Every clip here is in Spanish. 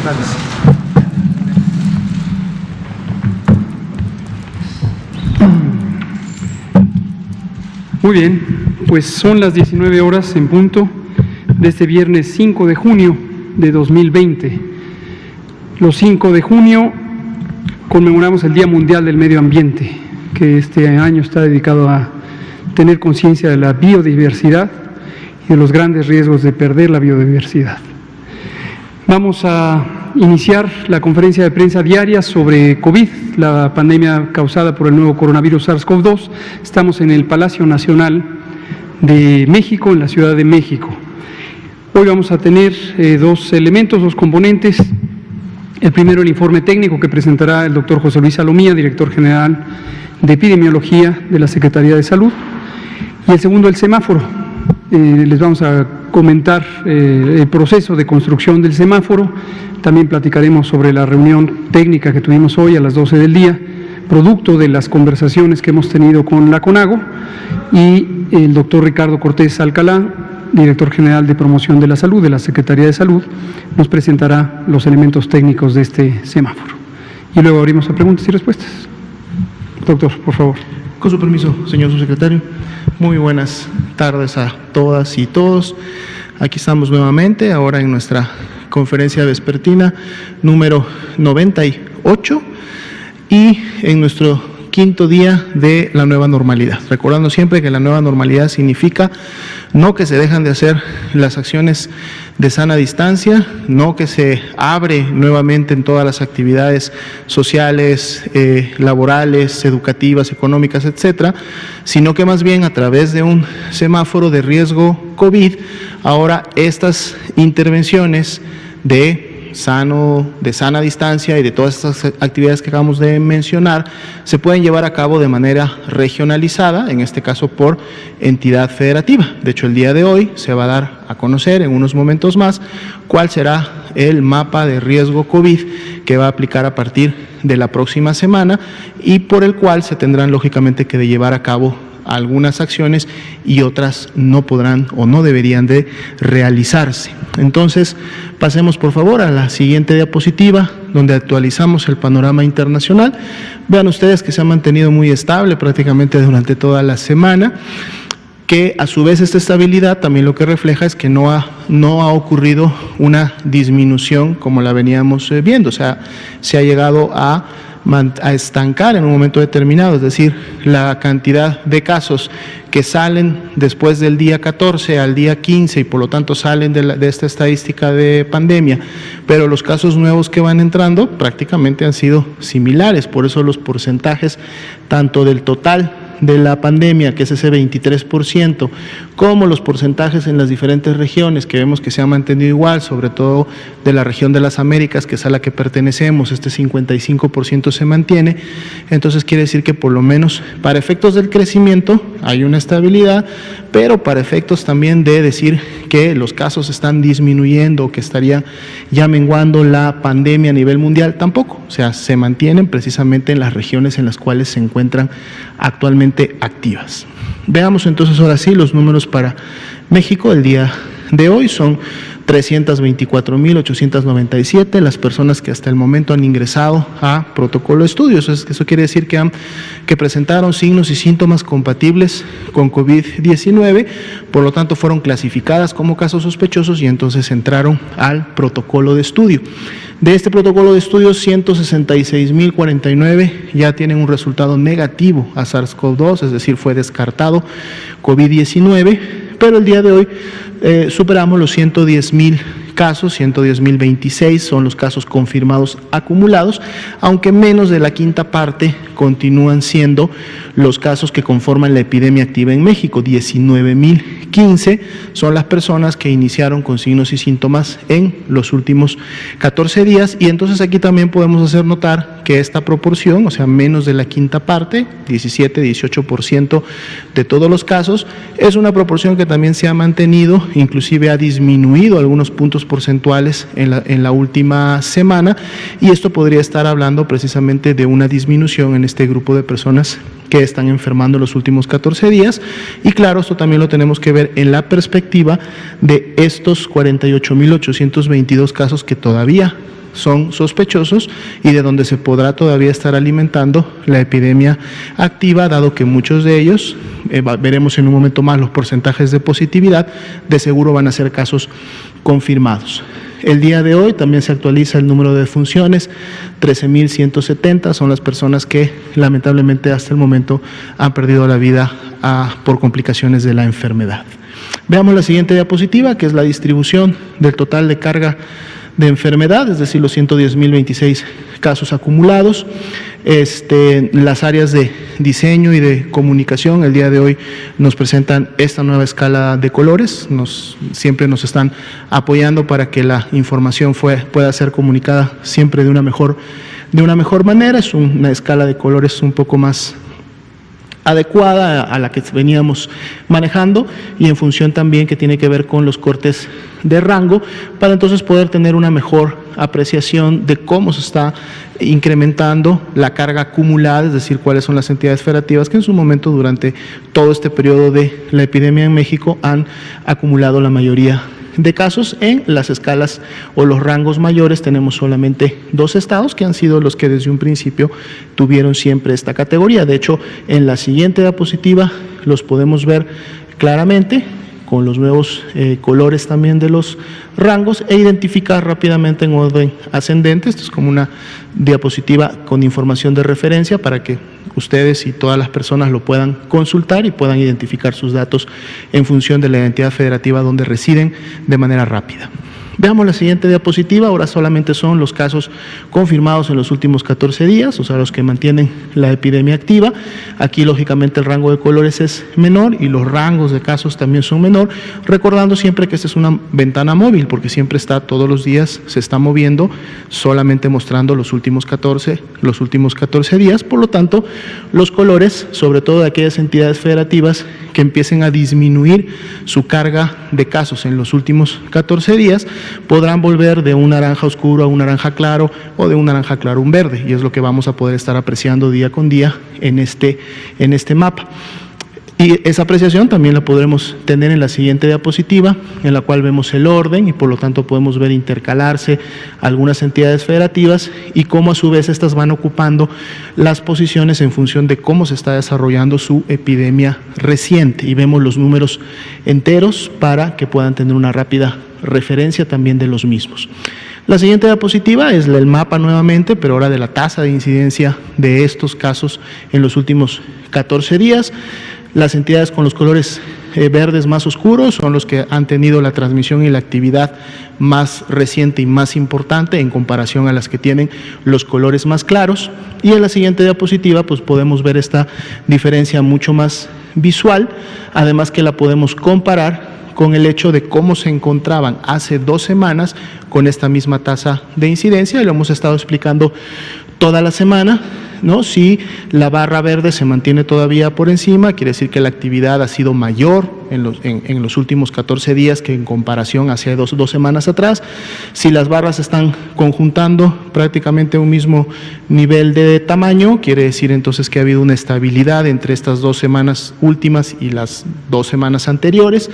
Gracias. Muy bien, pues son las 19 horas en punto de este viernes 5 de junio de 2020. Los 5 de junio conmemoramos el Día Mundial del Medio Ambiente, que este año está dedicado a tener conciencia de la biodiversidad y de los grandes riesgos de perder la biodiversidad. Vamos a iniciar la conferencia de prensa diaria sobre COVID, la pandemia causada por el nuevo coronavirus SARS-CoV-2. Estamos en el Palacio Nacional de México, en la Ciudad de México. Hoy vamos a tener dos elementos, dos componentes. El primero, el informe técnico que presentará el doctor José Luis Salomía, director general de Epidemiología de la Secretaría de Salud. Y el segundo, el semáforo. Les vamos a comentar el proceso de construcción del semáforo. También platicaremos sobre la reunión técnica que tuvimos hoy a las 12 del día, producto de las conversaciones que hemos tenido con la CONAGO, y el doctor Ricardo Cortés Alcalá, director general de Promoción de la Salud de la Secretaría de Salud, nos presentará los elementos técnicos de este semáforo. Y luego abrimos a preguntas y respuestas. Doctor, por favor. Con su permiso, señor subsecretario. Muy buenas tardes a todas y todos. Aquí estamos nuevamente, ahora en nuestra conferencia vespertina número 98 y en nuestro quinto día de la nueva normalidad. Recordando siempre que la nueva normalidad significa no que se dejan de hacer las acciones de sana distancia, no que se abre nuevamente en todas las actividades sociales, laborales, educativas, económicas, etcétera, sino que más bien a través de un semáforo de riesgo COVID, ahora estas intervenciones de sana distancia y de todas estas actividades que acabamos de mencionar se pueden llevar a cabo de manera regionalizada, en este caso por entidad federativa. De hecho, el día de hoy se va a dar a conocer en unos momentos más cuál será el mapa de riesgo COVID que va a aplicar a partir de la próxima semana y por el cual se tendrán lógicamente que llevar a cabo algunas acciones y otras no podrán o no deberían de realizarse. Entonces, pasemos por favor a la siguiente diapositiva, donde actualizamos el panorama internacional. Vean ustedes que se ha mantenido muy estable prácticamente durante toda la semana, que a su vez esta estabilidad también lo que refleja es que no ha ocurrido una disminución como la veníamos viendo, o sea, se ha llegado a estancar en un momento determinado, es decir, la cantidad de casos que salen después del día 14 al día 15 y por lo tanto salen de esta estadística de pandemia, pero los casos nuevos que van entrando prácticamente han sido similares, por eso los porcentajes tanto del total de la pandemia, que es ese 23%, como los porcentajes en las diferentes regiones, que vemos que se ha mantenido igual, sobre todo de la región de las Américas, que es a la que pertenecemos, este 55% se mantiene. Entonces quiere decir que por lo menos para efectos del crecimiento hay una estabilidad, pero para efectos también de decir que los casos están disminuyendo, que estaría ya menguando la pandemia a nivel mundial, tampoco. O sea, se mantienen precisamente en las regiones en las cuales se encuentran actualmente activas. Veamos entonces ahora sí los números para México. El día de hoy son 324.897 las personas que hasta el momento han ingresado a protocolo de estudios. Eso quiere decir que presentaron signos y síntomas compatibles con COVID-19, por lo tanto fueron clasificadas como casos sospechosos y entonces entraron al protocolo de estudio. De este protocolo de estudio, 166.049 ya tienen un resultado negativo a SARS-CoV-2, es decir, fue descartado COVID-19, pero el día de hoy superamos los 110.000 casos, 110.026 son los casos confirmados acumulados, aunque menos de la quinta parte continúan siendo los casos que conforman la epidemia activa en México. 19.015 son las personas que iniciaron con signos y síntomas en los últimos 14 días, y entonces aquí también podemos hacer notar que esta proporción, o sea, menos de la quinta parte, 17-18% de todos los casos, es una proporción que también se ha mantenido, inclusive ha disminuido algunos puntos porcentuales en la última semana, y esto podría estar hablando precisamente de una disminución en este grupo de personas que están enfermando en los últimos 14 días. Y claro, esto también lo tenemos que ver en la perspectiva de estos 48.822 casos que todavía son sospechosos y de donde se podrá todavía estar alimentando la epidemia activa, dado que muchos de ellos, veremos en un momento más los porcentajes de positividad, de seguro van a ser casos confirmados. El día de hoy también se actualiza el número de defunciones, 13.170 son las personas que lamentablemente hasta el momento han perdido la vida por complicaciones de la enfermedad. Veamos la siguiente diapositiva, que es la distribución del total de carga de enfermedad, es decir, los 110.026 casos acumulados. Las áreas de diseño y de comunicación el día de hoy nos presentan esta nueva escala de colores, siempre nos están apoyando para que la información pueda ser comunicada siempre de una mejor manera. Es una escala de colores un poco más adecuada a la que veníamos manejando y en función también que tiene que ver con los cortes de rango, para entonces poder tener una mejor apreciación de cómo se está incrementando la carga acumulada, es decir, cuáles son las entidades federativas que en su momento durante todo este periodo de la epidemia en México han acumulado la mayoría de casos. En las escalas o los rangos mayores tenemos solamente 2 estados que han sido los que desde un principio tuvieron siempre esta categoría. De hecho, en la siguiente diapositiva los podemos ver claramente con los nuevos colores también de los rangos e identificar rápidamente en orden ascendente. Esto es como una diapositiva con información de referencia para que ustedes y todas las personas lo puedan consultar y puedan identificar sus datos en función de la entidad federativa donde residen de manera rápida. Veamos la siguiente diapositiva. Ahora solamente son los casos confirmados en los últimos 14 días, o sea, los que mantienen la epidemia activa. Aquí, lógicamente, el rango de colores es menor y los rangos de casos también son menor, recordando siempre que esta es una ventana móvil, porque siempre está, todos los días se está moviendo, solamente mostrando los últimos 14 días. Por lo tanto, los colores, sobre todo de aquellas entidades federativas que empiecen a disminuir su carga de casos en los últimos 14 días, podrán volver de un naranja oscuro a un naranja claro o de un naranja claro a un verde, y es lo que vamos a poder estar apreciando día con día en este mapa. Y esa apreciación también la podremos tener en la siguiente diapositiva, en la cual vemos el orden y por lo tanto podemos ver intercalarse algunas entidades federativas y cómo a su vez estas van ocupando las posiciones en función de cómo se está desarrollando su epidemia reciente. Y vemos los números enteros para que puedan tener una rápida referencia también de los mismos. La siguiente diapositiva es el mapa nuevamente, pero ahora de la tasa de incidencia de estos casos en los últimos 14 días. Las entidades con los colores verdes más oscuros son los que han tenido la transmisión y la actividad más reciente y más importante en comparación a las que tienen los colores más claros. Y en la siguiente diapositiva pues podemos ver esta diferencia mucho más visual, además que la podemos comparar con el hecho de cómo se encontraban hace 2 semanas con esta misma tasa de incidencia, y lo hemos estado explicando toda la semana, ¿no? Si la barra verde se mantiene todavía por encima, quiere decir que la actividad ha sido mayor en los últimos 14 días que en comparación hace dos semanas atrás. Si las barras están conjuntando prácticamente un mismo nivel de tamaño, quiere decir entonces que ha habido una estabilidad entre estas 2 semanas últimas y las 2 semanas anteriores.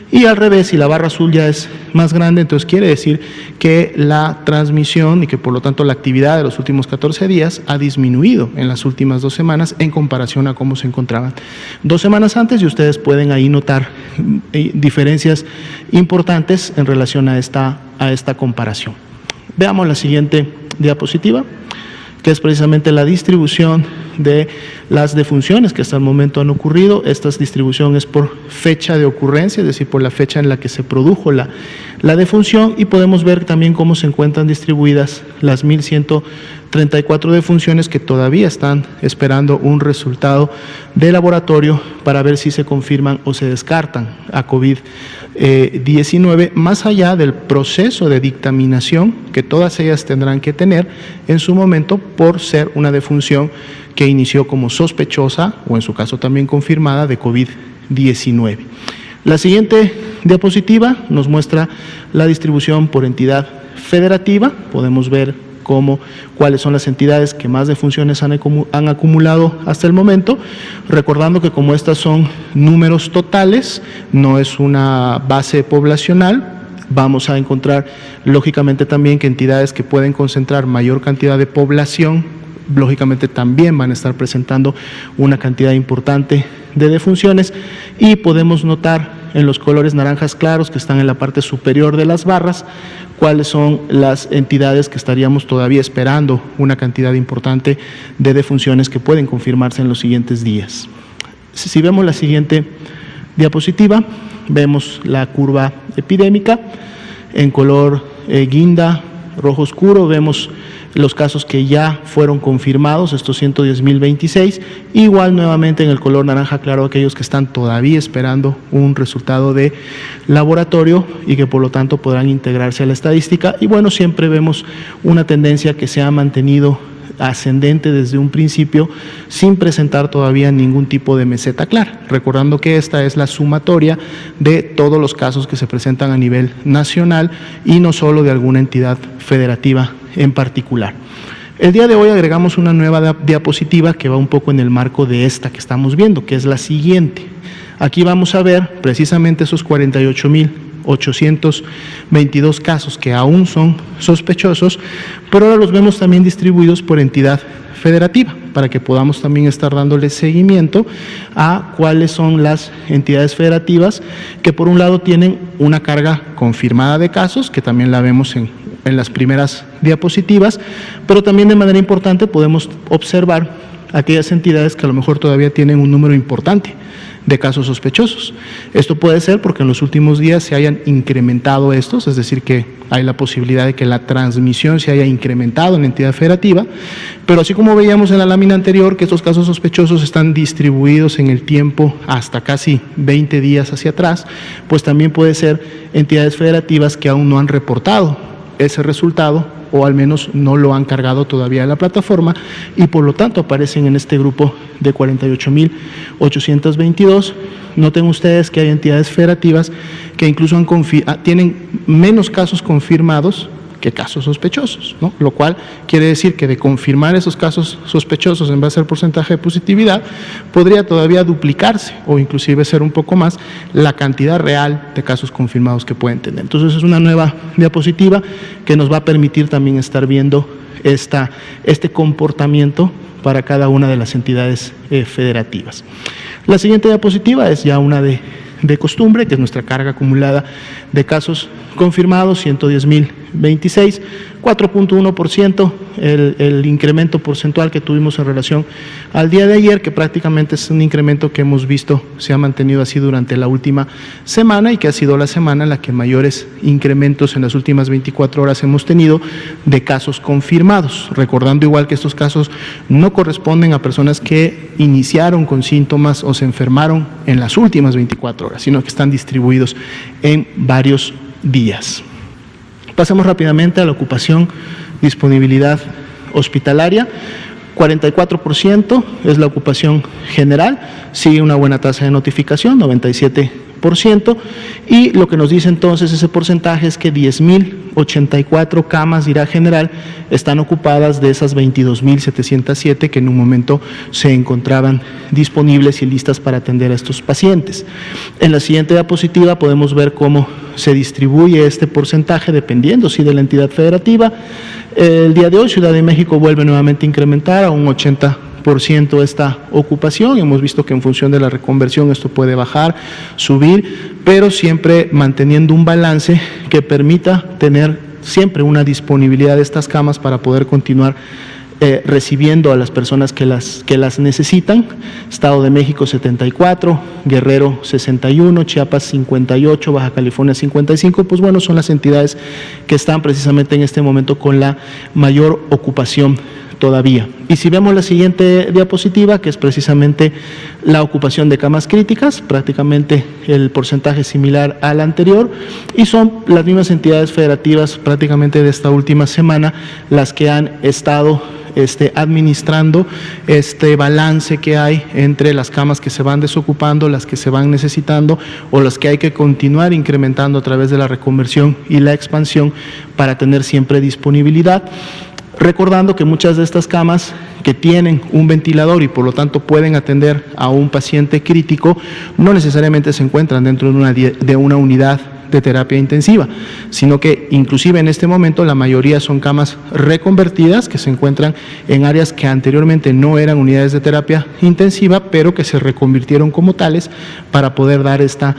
Y al revés, si la barra azul ya es más grande, entonces quiere decir que la transmisión y que por lo tanto la actividad de los últimos 14 días ha disminuido en las últimas 2 semanas en comparación a cómo se encontraban 2 semanas antes, y ustedes pueden ahí notar diferencias importantes en relación a esta comparación. Veamos la siguiente diapositiva, que es precisamente la distribución de las defunciones que hasta el momento han ocurrido. Esta distribución es por fecha de ocurrencia, es decir, por la fecha en la que se produjo la defunción, y podemos ver también cómo se encuentran distribuidas las 1.134 defunciones que todavía están esperando un resultado de laboratorio para ver si se confirman o se descartan a COVID-19, más allá del proceso de dictaminación que todas ellas tendrán que tener en su momento por ser una defunción que inició como sospechosa o en su caso también confirmada de COVID-19. La siguiente diapositiva nos muestra la distribución por entidad federativa. Podemos ver cuáles son las entidades que más defunciones han acumulado hasta el momento, recordando que como estas son números totales, no es una base poblacional. Vamos a encontrar, lógicamente, también que entidades que pueden concentrar mayor cantidad de población, lógicamente también van a estar presentando una cantidad importante de defunciones, y podemos notar en los colores naranjas claros que están en la parte superior de las barras cuáles son las entidades que estaríamos todavía esperando una cantidad importante de defunciones que pueden confirmarse en los siguientes días. Si vemos la siguiente diapositiva, vemos la curva epidémica en color guinda, rojo oscuro. Vemos los casos que ya fueron confirmados, estos 110.026, igual nuevamente en el color naranja claro aquellos que están todavía esperando un resultado de laboratorio y que por lo tanto podrán integrarse a la estadística. Y bueno, siempre vemos una tendencia que se ha mantenido ascendente desde un principio sin presentar todavía ningún tipo de meseta clara, recordando que esta es la sumatoria de todos los casos que se presentan a nivel nacional y no solo de alguna entidad federativa en particular. El día de hoy agregamos una nueva diapositiva que va un poco en el marco de esta que estamos viendo, que es la siguiente. Aquí vamos a ver precisamente esos 48.822 casos que aún son sospechosos, pero ahora los vemos también distribuidos por entidad federativa, para que podamos también estar dándole seguimiento a cuáles son las entidades federativas que por un lado tienen una carga confirmada de casos, que también la vemos en las primeras diapositivas, pero también de manera importante podemos observar aquellas entidades que a lo mejor todavía tienen un número importante de casos sospechosos. Esto puede ser porque en los últimos días se hayan incrementado estos, es decir, que hay la posibilidad de que la transmisión se haya incrementado en la entidad federativa, pero así como veíamos en la lámina anterior que estos casos sospechosos están distribuidos en el tiempo hasta casi 20 días hacia atrás, pues también puede ser entidades federativas que aún no han reportado ese resultado o al menos no lo han cargado todavía en la plataforma y por lo tanto aparecen en este grupo de 48.822. Noten ustedes que hay entidades federativas que incluso tienen menos casos confirmados que casos sospechosos, ¿no? Lo cual quiere decir que de confirmar esos casos sospechosos en base al porcentaje de positividad, podría todavía duplicarse o inclusive ser un poco más la cantidad real de casos confirmados que pueden tener. Entonces es una nueva diapositiva que nos va a permitir también estar viendo este comportamiento para cada una de las entidades federativas. La siguiente diapositiva es ya una de costumbre, que es nuestra carga acumulada de casos confirmados, 110.026, 4.1% el incremento porcentual que tuvimos en relación al día de ayer, que prácticamente es un incremento que hemos visto se ha mantenido así durante la última semana y que ha sido la semana en la que mayores incrementos en las últimas 24 horas hemos tenido de casos confirmados, recordando igual que estos casos no corresponden a personas que iniciaron con síntomas o se enfermaron en las últimas 24 horas, sino que están distribuidos en varios días. Pasemos rápidamente a la ocupación, disponibilidad hospitalaria. 44% es la ocupación general, sigue una buena tasa de notificación, 97%, y lo que nos dice entonces ese porcentaje es que 10.084 camas de IRA general están ocupadas de esas 22.707 que en un momento se encontraban disponibles y listas para atender a estos pacientes. En la siguiente diapositiva podemos ver cómo se distribuye este porcentaje dependiendo sí de la entidad federativa. El día de hoy Ciudad de México vuelve nuevamente a incrementar a un 80% esta ocupación. Hemos visto que en función de la reconversión esto puede bajar, subir, pero siempre manteniendo un balance que permita tener siempre una disponibilidad de estas camas para poder continuar recibiendo a las personas que las necesitan. Estado de México 74, Guerrero 61, Chiapas 58, Baja California 55, pues bueno, son las entidades que están precisamente en este momento con la mayor ocupación todavía. Y si vemos la siguiente diapositiva, que es precisamente la ocupación de camas críticas, prácticamente el porcentaje similar al anterior, y son las mismas entidades federativas prácticamente de esta última semana las que han estado administrando este balance que hay entre las camas que se van desocupando, las que se van necesitando o las que hay que continuar incrementando a través de la reconversión y la expansión para tener siempre disponibilidad. recordando que muchas de estas camas que tienen un ventilador y por lo tanto pueden atender a un paciente crítico, no necesariamente se encuentran dentro de una unidad de terapia intensiva, sino que inclusive en este momento la mayoría son camas reconvertidas que se encuentran en áreas que anteriormente no eran unidades de terapia intensiva, pero que se reconvirtieron como tales para poder dar esta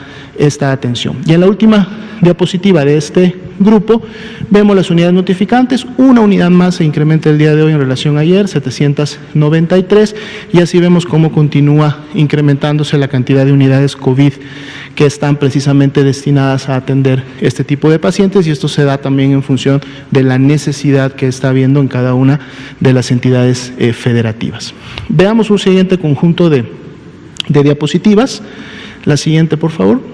atención. Y en la última diapositiva de este grupo vemos las unidades notificantes. Una unidad más se incrementa el día de hoy en relación a ayer, 793, y así vemos cómo continúa incrementándose la cantidad de unidades COVID que están precisamente destinadas a atender este tipo de pacientes, y esto se da también en función de la necesidad que está habiendo en cada una de las entidades federativas. Veamos un siguiente conjunto de diapositivas. La siguiente, por favor.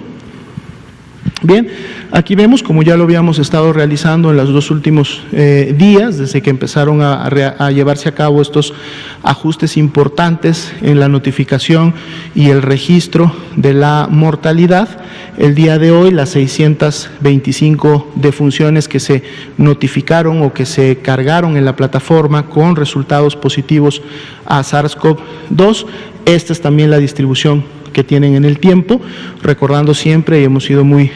Bien, aquí vemos, como ya lo habíamos estado realizando en los dos últimos días, desde que empezaron a llevarse a cabo estos ajustes importantes en la notificación y el registro de la mortalidad. El día de hoy, las 625 defunciones que se notificaron o que se cargaron en la plataforma con resultados positivos a SARS-CoV-2, esta es también la distribución que tienen en el tiempo, recordando siempre, y hemos sido muy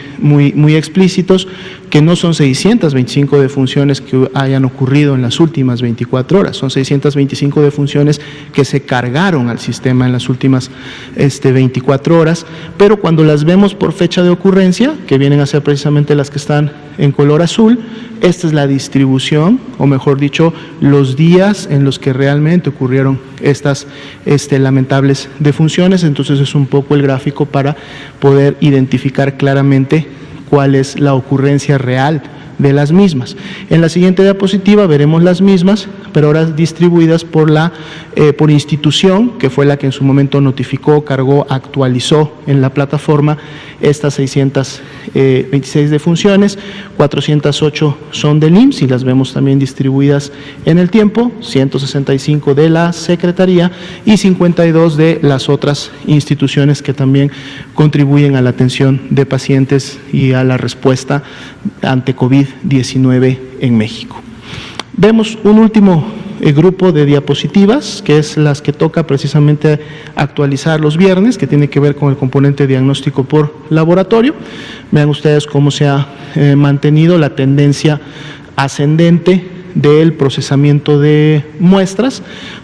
explícitos, que no son 625 defunciones que hayan ocurrido en las últimas 24 horas, son 625 defunciones que se cargaron al sistema en las últimas 24 horas, pero cuando las vemos por fecha de ocurrencia, que vienen a ser precisamente las que están en color azul, esta es la distribución, o mejor dicho, los días en los que realmente ocurrieron estas lamentables defunciones. Entonces es un poco el gráfico para poder identificar claramente cuál es la ocurrencia real de las mismas. En la siguiente diapositiva veremos las mismas, pero ahora distribuidas por institución, que fue la que en su momento notificó, cargó, actualizó en la plataforma estas 626 defunciones, 408 son del IMSS y las vemos también distribuidas en el tiempo, 165 de la Secretaría y 52 de las otras instituciones que también contribuyen a la atención de pacientes y a la respuesta ante COVID-19 en México. Vemos un último grupo de diapositivas, que es las que toca precisamente actualizar los viernes, que tiene que ver con el componente diagnóstico por laboratorio. Vean ustedes cómo se ha mantenido la tendencia ascendente del procesamiento de muestras.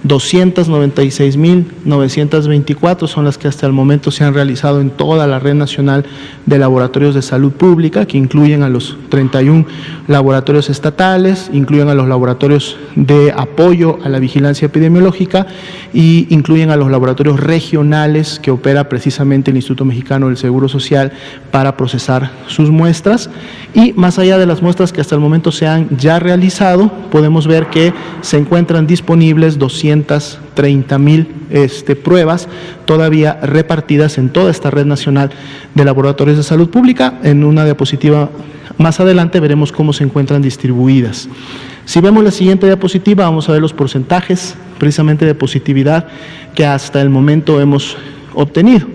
296.924 son las que hasta el momento se han realizado en toda la Red Nacional de Laboratorios de Salud Pública, que incluyen a los 31 laboratorios estatales, incluyen a los laboratorios de apoyo a la vigilancia epidemiológica y incluyen a los laboratorios regionales que opera precisamente el Instituto Mexicano del Seguro Social para procesar sus muestras. Y más allá de las muestras que hasta el momento se han ya realizado, podemos ver que se encuentran disponibles 230,000 pruebas todavía repartidas en toda esta red nacional de laboratorios de salud pública. En una diapositiva más adelante veremos cómo se encuentran distribuidas. Si vemos la siguiente diapositiva, vamos a ver los porcentajes precisamente de positividad que hasta el momento hemos obtenido.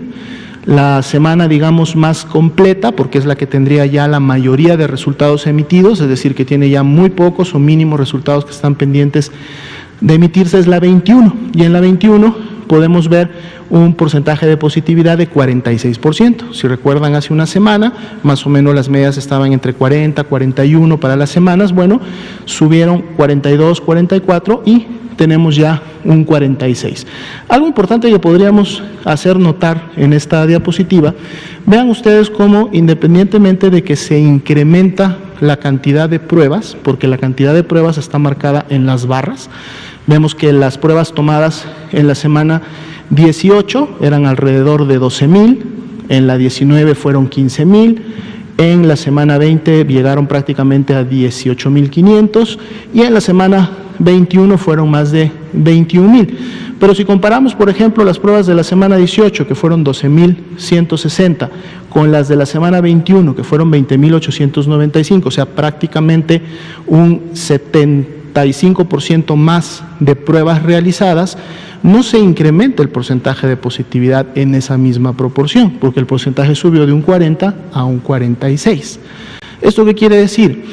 La semana, digamos, más completa, porque es la que tendría ya la mayoría de resultados emitidos, es decir, que tiene ya muy pocos o mínimos resultados que están pendientes de emitirse, es la 21. Y en la 21 podemos ver un porcentaje de positividad de 46%. Si recuerdan, hace una semana, más o menos las medias estaban entre 40, 41 para las semanas. Bueno, subieron 42, 44 y tenemos ya un 46. Algo importante que podríamos hacer notar en esta diapositiva, vean ustedes cómo, independientemente de que se incrementa la cantidad de pruebas, porque la cantidad de pruebas está marcada en las barras, vemos que las pruebas tomadas en la semana 18 eran alrededor de 12,000, en la 19 fueron 15,000, en la semana 20 llegaron prácticamente a 18,500 y en la semana 21 fueron más de 21,000. Pero si comparamos, por ejemplo, las pruebas de la semana 18, que fueron 12,160, con las de la semana 21, que fueron 20,895, o sea, prácticamente un 75% más de pruebas realizadas, no se incrementa el porcentaje de positividad en esa misma proporción, porque el porcentaje subió de un 40 a un 46. ¿Esto qué quiere decir?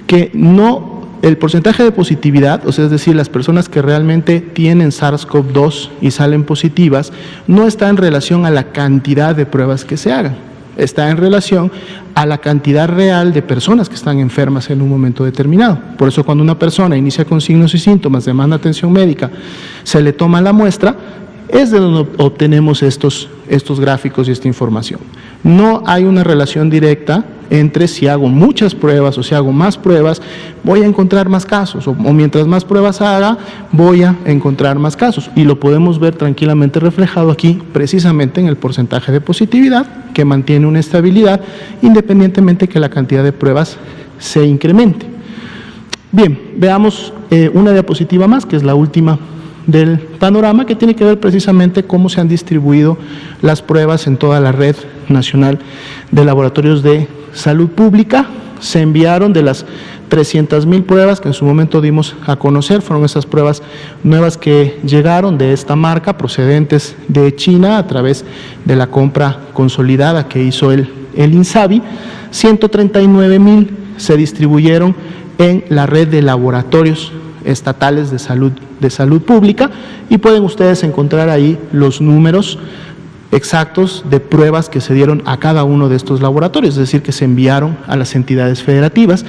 Que no el porcentaje de positividad, o sea, es decir, las personas que realmente tienen SARS-CoV-2 y salen positivas, no está en relación a la cantidad de pruebas que se hagan, está en relación a la cantidad real de personas que están enfermas en un momento determinado. Por eso cuando una persona inicia con signos y síntomas, demanda atención médica, se le toma la muestra, es de donde obtenemos estos gráficos y esta información. No hay una relación directa entre si hago muchas pruebas o si hago más pruebas, voy a encontrar más casos, o mientras más pruebas haga, voy a encontrar más casos. Y lo podemos ver tranquilamente reflejado aquí, precisamente en el porcentaje de positividad, que mantiene una estabilidad, independientemente que la cantidad de pruebas se incremente. Bien, veamos una diapositiva más, que es la última del panorama, que tiene que ver precisamente cómo se han distribuido las pruebas en toda la red nacional de laboratorios de salud pública. Se enviaron de las 300,000 pruebas que en su momento dimos a conocer, fueron esas pruebas nuevas que llegaron de esta marca, procedentes de China a través de la compra consolidada que hizo el INSABI. 139,000 se distribuyeron en la red de laboratorios estatales de salud pública, y pueden ustedes encontrar ahí los números exactos de pruebas que se dieron a cada uno de estos laboratorios, es decir, que se enviaron a las entidades federativas.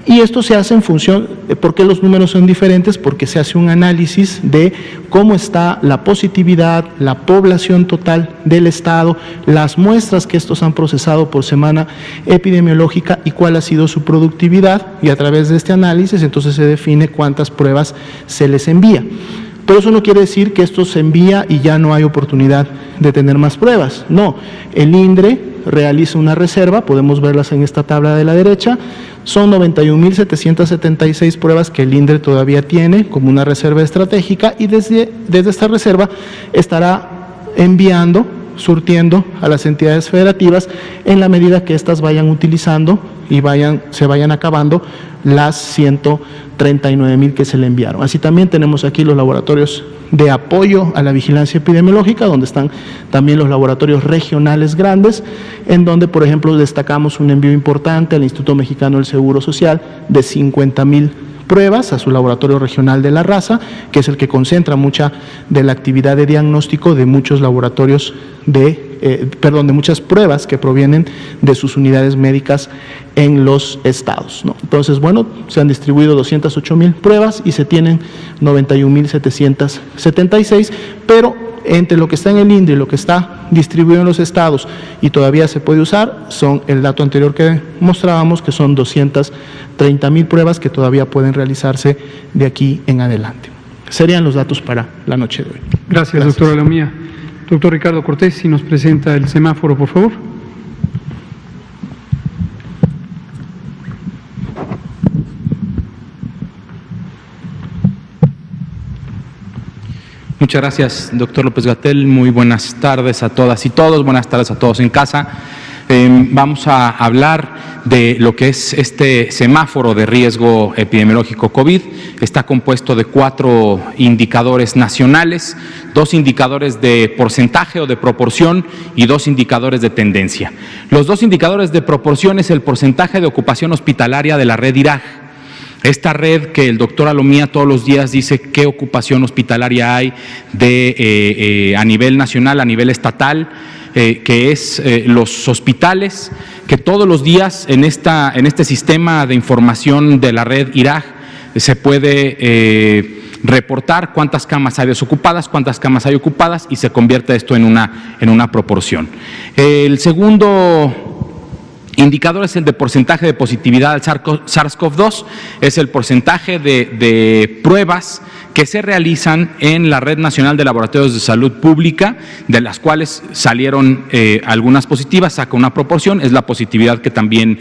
Y esto se hace en función, ¿por qué los números son diferentes? Porque se hace un análisis de cómo está la positividad, la población total del estado, las muestras que estos han procesado por semana epidemiológica y cuál ha sido su productividad, y a través de este análisis entonces se define cuántas pruebas se les envía. Pero eso no quiere decir que esto se envía y ya no hay oportunidad de tener más pruebas. No, el INDRE realiza una reserva, podemos verlas en esta tabla de la derecha, son 91,776 pruebas que el INDRE todavía tiene como una reserva estratégica, y desde esta reserva estará enviando, surtiendo a las entidades federativas en la medida que éstas vayan utilizando y se vayan acabando las 139,000 que se le enviaron. Así también tenemos aquí los laboratorios de apoyo a la vigilancia epidemiológica, donde están también los laboratorios regionales grandes, en donde, por ejemplo, destacamos un envío importante al Instituto Mexicano del Seguro Social de 50,000 pruebas, a su laboratorio regional de La Raza, que es el que concentra mucha de la actividad de diagnóstico de muchos laboratorios de muchas pruebas que provienen de sus unidades médicas en los estados, ¿no? Entonces, bueno, se han distribuido 208,000 pruebas y se tienen 91,776, pero entre lo que está en el INDRE y lo que está distribuido en los estados y todavía se puede usar, son el dato anterior que mostrábamos, que son 230,000 pruebas que todavía pueden realizarse de aquí en adelante. Serían los datos para la noche de hoy. Gracias. Doctora Alomía. Doctor Ricardo Cortés, si nos presenta el semáforo, por favor. Muchas gracias, doctor López-Gatell. Muy buenas tardes a todas y todos. Buenas tardes a todos en casa. Vamos a hablar de lo que es este semáforo de riesgo epidemiológico COVID. Está compuesto de 4 indicadores nacionales, 2 indicadores de porcentaje o de proporción y 2 indicadores de tendencia. Los 2 indicadores de proporción es el porcentaje de ocupación hospitalaria de la red IRAJ. Esta red que el doctor Alomía todos los días dice qué ocupación hospitalaria hay a nivel nacional, a nivel estatal, que es los hospitales, que todos los días en este sistema de información de la red IRAJ se puede reportar cuántas camas hay desocupadas, cuántas camas hay ocupadas, y se convierte esto en una proporción. El segundo indicador es el de porcentaje de positividad al SARS-CoV-2, es el porcentaje de pruebas que se realizan en la Red Nacional de Laboratorios de Salud Pública, de las cuales salieron algunas positivas, saca una proporción, es la positividad que también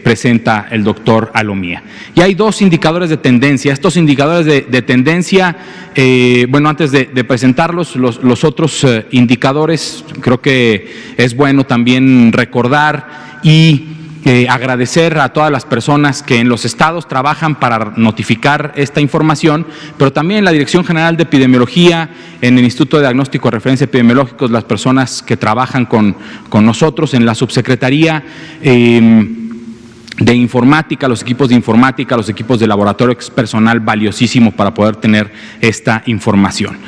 presenta el doctor Alomía. Y hay 2 indicadores de tendencia. Estos indicadores de tendencia, bueno, antes de presentarlos, los otros indicadores, creo que es bueno también recordar y agradecer a todas las personas que en los estados trabajan para notificar esta información, pero también en la Dirección General de Epidemiología, en el Instituto de Diagnóstico de Referencia Epidemiológicos, las personas que trabajan con nosotros, en la subsecretaría, informática, los equipos de laboratorio, que es personal valiosísimo para poder tener esta información.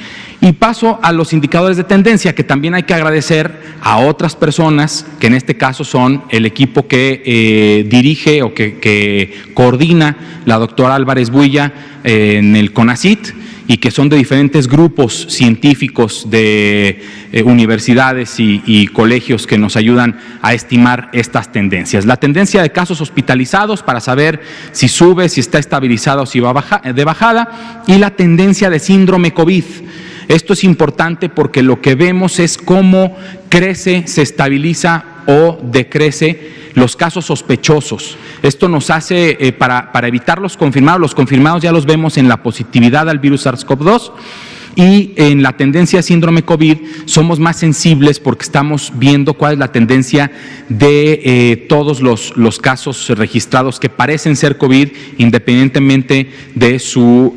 Y paso a los indicadores de tendencia, que también hay que agradecer a otras personas, que en este caso son el equipo que dirige o que coordina la doctora Álvarez Builla en el CONACYT, y que son de diferentes grupos científicos de universidades y colegios que nos ayudan a estimar estas tendencias. La tendencia de casos hospitalizados para saber si sube, si está estabilizado o si va de bajada, y la tendencia de síndrome COVID. Esto es importante porque lo que vemos es cómo crece, se estabiliza o decrece los casos sospechosos. Esto nos hace, para evitar los confirmados ya los vemos en la positividad al virus SARS-CoV-2, y en la tendencia de síndrome COVID somos más sensibles porque estamos viendo cuál es la tendencia de todos los casos registrados que parecen ser COVID, independientemente de su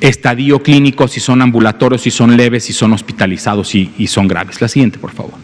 estadio clínico, si son ambulatorios, si son leves, si son hospitalizados y son graves. La siguiente, por favor.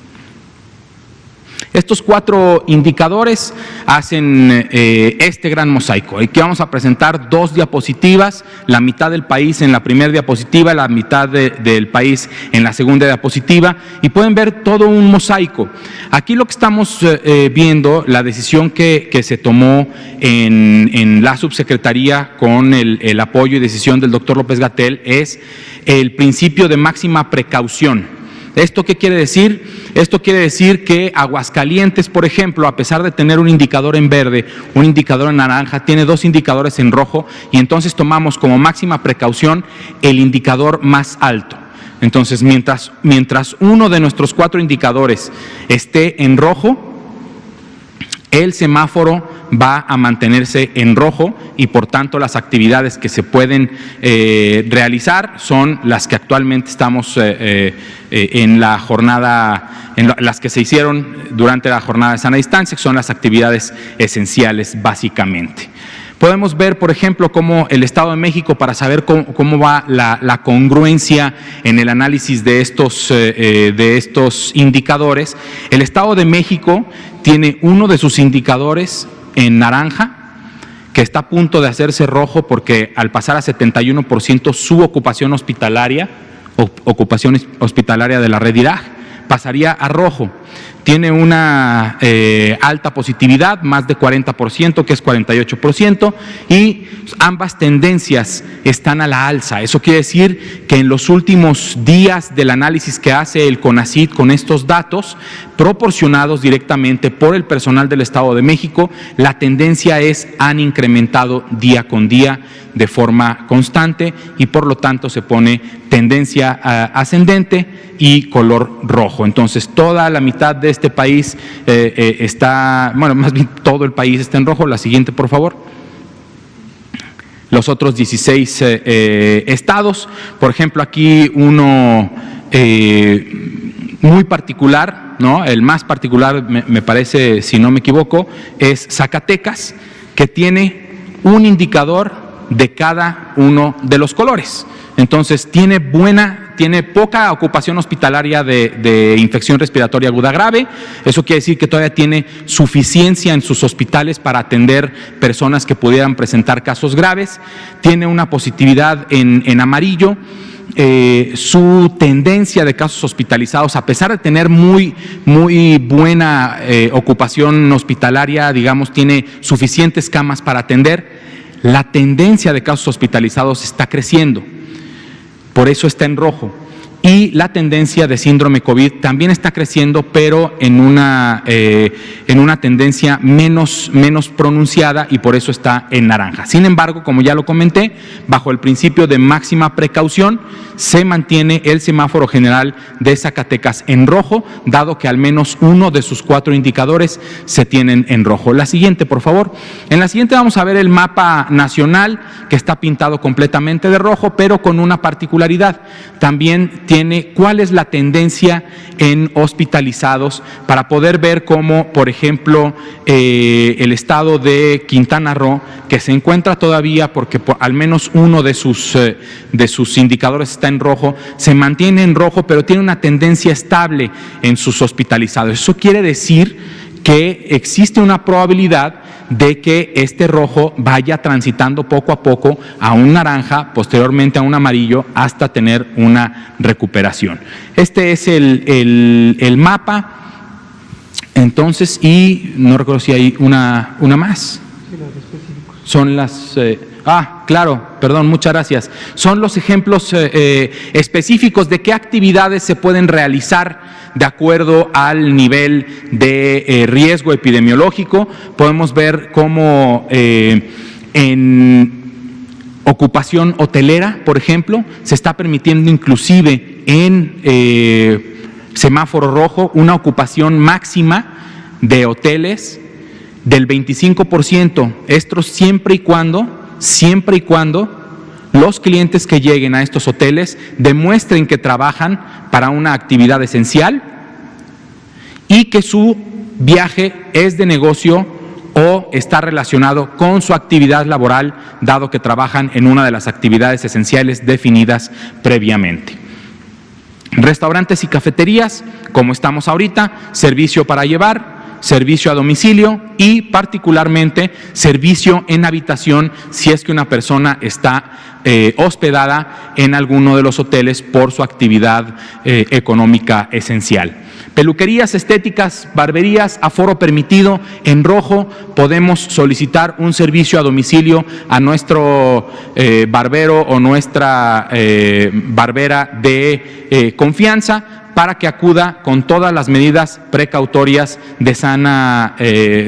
Estos 4 indicadores hacen este gran mosaico. Aquí vamos a presentar 2 diapositivas, la mitad del país en la primera diapositiva, la mitad del país en la segunda diapositiva, y pueden ver todo un mosaico. Aquí lo que estamos viendo, la decisión que se tomó en la subsecretaría con el apoyo y decisión del doctor López-Gatell, es el principio de máxima precaución. ¿Esto qué quiere decir? Esto quiere decir que Aguascalientes, por ejemplo, a pesar de tener un indicador en verde, un indicador en naranja, tiene 2 indicadores en rojo, y entonces tomamos como máxima precaución el indicador más alto. Entonces, mientras uno de nuestros 4 indicadores esté en rojo, el semáforo va a mantenerse en rojo, y por tanto las actividades que se pueden realizar son las que actualmente estamos en la jornada, las que se hicieron durante la jornada de sana distancia, que son las actividades esenciales básicamente. Podemos ver, por ejemplo, cómo el Estado de México, para saber cómo va la congruencia en el análisis de estos indicadores, el Estado de México tiene uno de sus indicadores en naranja, que está a punto de hacerse rojo porque al pasar a 71% su ocupación hospitalaria de la red IRAG, pasaría a rojo. Tiene una alta positividad, más de 40%, que es 48%, y ambas tendencias están a la alza. Eso quiere decir que en los últimos días del análisis que hace el CONACYT con estos datos, proporcionados directamente por el personal del Estado de México, la tendencia han incrementado día con día de forma constante, y por lo tanto se pone tendencia ascendente y color rojo. Entonces toda la mitad de este país está, bueno, más bien todo el país está en rojo. La siguiente, por favor. Los otros 16 estados, por ejemplo, aquí uno muy particular, ¿no? El más particular, me parece, si no me equivoco, es Zacatecas, que tiene un indicador de cada uno de los colores. Entonces tiene poca ocupación hospitalaria de infección respiratoria aguda grave. Eso quiere decir que todavía tiene suficiencia en sus hospitales para atender personas que pudieran presentar casos graves. Tiene una positividad en amarillo. Su tendencia de casos hospitalizados, a pesar de tener muy buena ocupación hospitalaria, digamos, tiene suficientes camas para atender, la tendencia de casos hospitalizados está creciendo. Por eso está en rojo. Y la tendencia de síndrome COVID también está creciendo, pero en una tendencia menos pronunciada, y por eso está en naranja. Sin embargo, como ya lo comenté, bajo el principio de máxima precaución, se mantiene el semáforo general de Zacatecas en rojo, dado que al menos uno de sus 4 indicadores se tienen en rojo. La siguiente, por favor. En la siguiente vamos a ver el mapa nacional, que está pintado completamente de rojo, pero con una particularidad. También tiene cuál es la tendencia en hospitalizados, para poder ver cómo, por ejemplo, el estado de Quintana Roo, que se encuentra todavía, porque al menos uno de sus indicadores está en rojo, se mantiene en rojo, pero tiene una tendencia estable en sus hospitalizados. Eso quiere decir que existe una probabilidad de que este rojo vaya transitando poco a poco a un naranja, posteriormente a un amarillo, hasta tener una recuperación. Este es el mapa. Entonces, y no recuerdo si hay una más. Son las... claro, perdón, muchas gracias. Son los ejemplos específicos de qué actividades se pueden realizar de acuerdo al nivel de riesgo epidemiológico. Podemos ver cómo en ocupación hotelera, por ejemplo, se está permitiendo inclusive en semáforo rojo una ocupación máxima de hoteles del 25%, esto siempre y cuando los clientes que lleguen a estos hoteles demuestren que trabajan para una actividad esencial y que su viaje es de negocio o está relacionado con su actividad laboral, dado que trabajan en una de las actividades esenciales definidas previamente. Restaurantes y cafeterías, como estamos ahorita, servicio para llevar, servicio a domicilio y particularmente servicio en habitación si es que una persona está hospedada en alguno de los hoteles por su actividad económica esencial. Peluquerías, estéticas, barberías, aforo permitido. En rojo podemos solicitar un servicio a domicilio a nuestro barbero o nuestra barbera de confianza para que acuda con todas las medidas precautorias de sana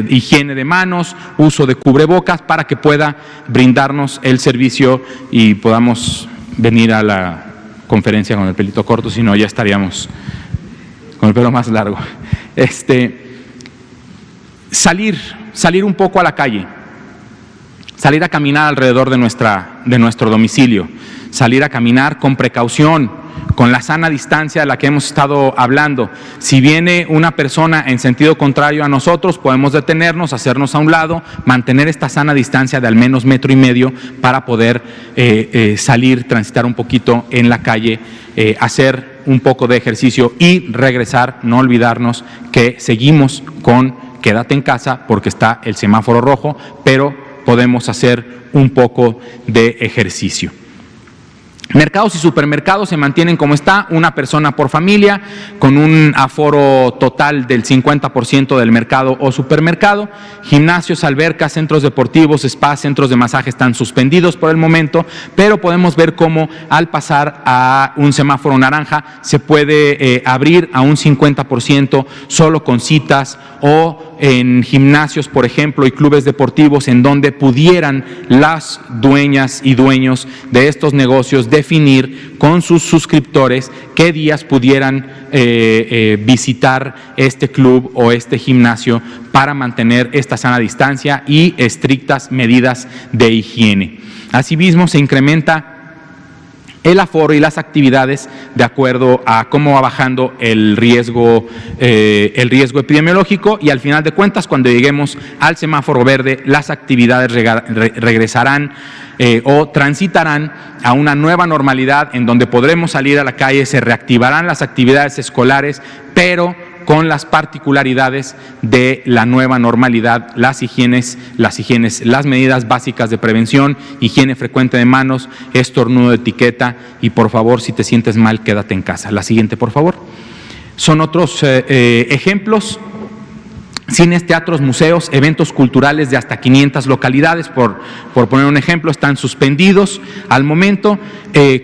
higiene de manos, uso de cubrebocas, para que pueda brindarnos el servicio y podamos venir a la conferencia con el pelito corto, si no ya estaríamos con el pelo más largo. Salir un poco a la calle, salir a caminar alrededor de nuestro domicilio, salir a caminar con precaución, con la sana distancia de la que hemos estado hablando. Si viene una persona en sentido contrario a nosotros, podemos detenernos, hacernos a un lado, mantener esta sana distancia de al menos 1,5 metros para poder salir, transitar un poquito en la calle, hacer un poco de ejercicio y regresar. No olvidarnos que seguimos con quédate en casa porque está el semáforo rojo, pero podemos hacer un poco de ejercicio. Mercados y supermercados se mantienen como está, una persona por familia, con un aforo total del 50% del mercado o supermercado. Gimnasios, albercas, centros deportivos, spas, centros de masaje están suspendidos por el momento, pero podemos ver cómo al pasar a un semáforo naranja se puede abrir a un 50% solo con citas, o en gimnasios, por ejemplo, y clubes deportivos en donde pudieran las dueñas y dueños de estos negocios definir con sus suscriptores qué días pudieran visitar este club o este gimnasio para mantener esta sana distancia y estrictas medidas de higiene. Asimismo, se incrementa el aforo y las actividades de acuerdo a cómo va bajando el riesgo epidemiológico, y al final de cuentas, cuando lleguemos al semáforo verde, las actividades regresarán o transitarán a una nueva normalidad en donde podremos salir a la calle, se reactivarán las actividades escolares, pero con las particularidades de la nueva normalidad, las higienes, las medidas básicas de prevención, higiene frecuente de manos, estornudo de etiqueta, y por favor, si te sientes mal, quédate en casa. La siguiente, por favor. Son otros ejemplos. Cines, teatros, museos, eventos culturales de hasta 500 localidades, por poner un ejemplo, están suspendidos al momento.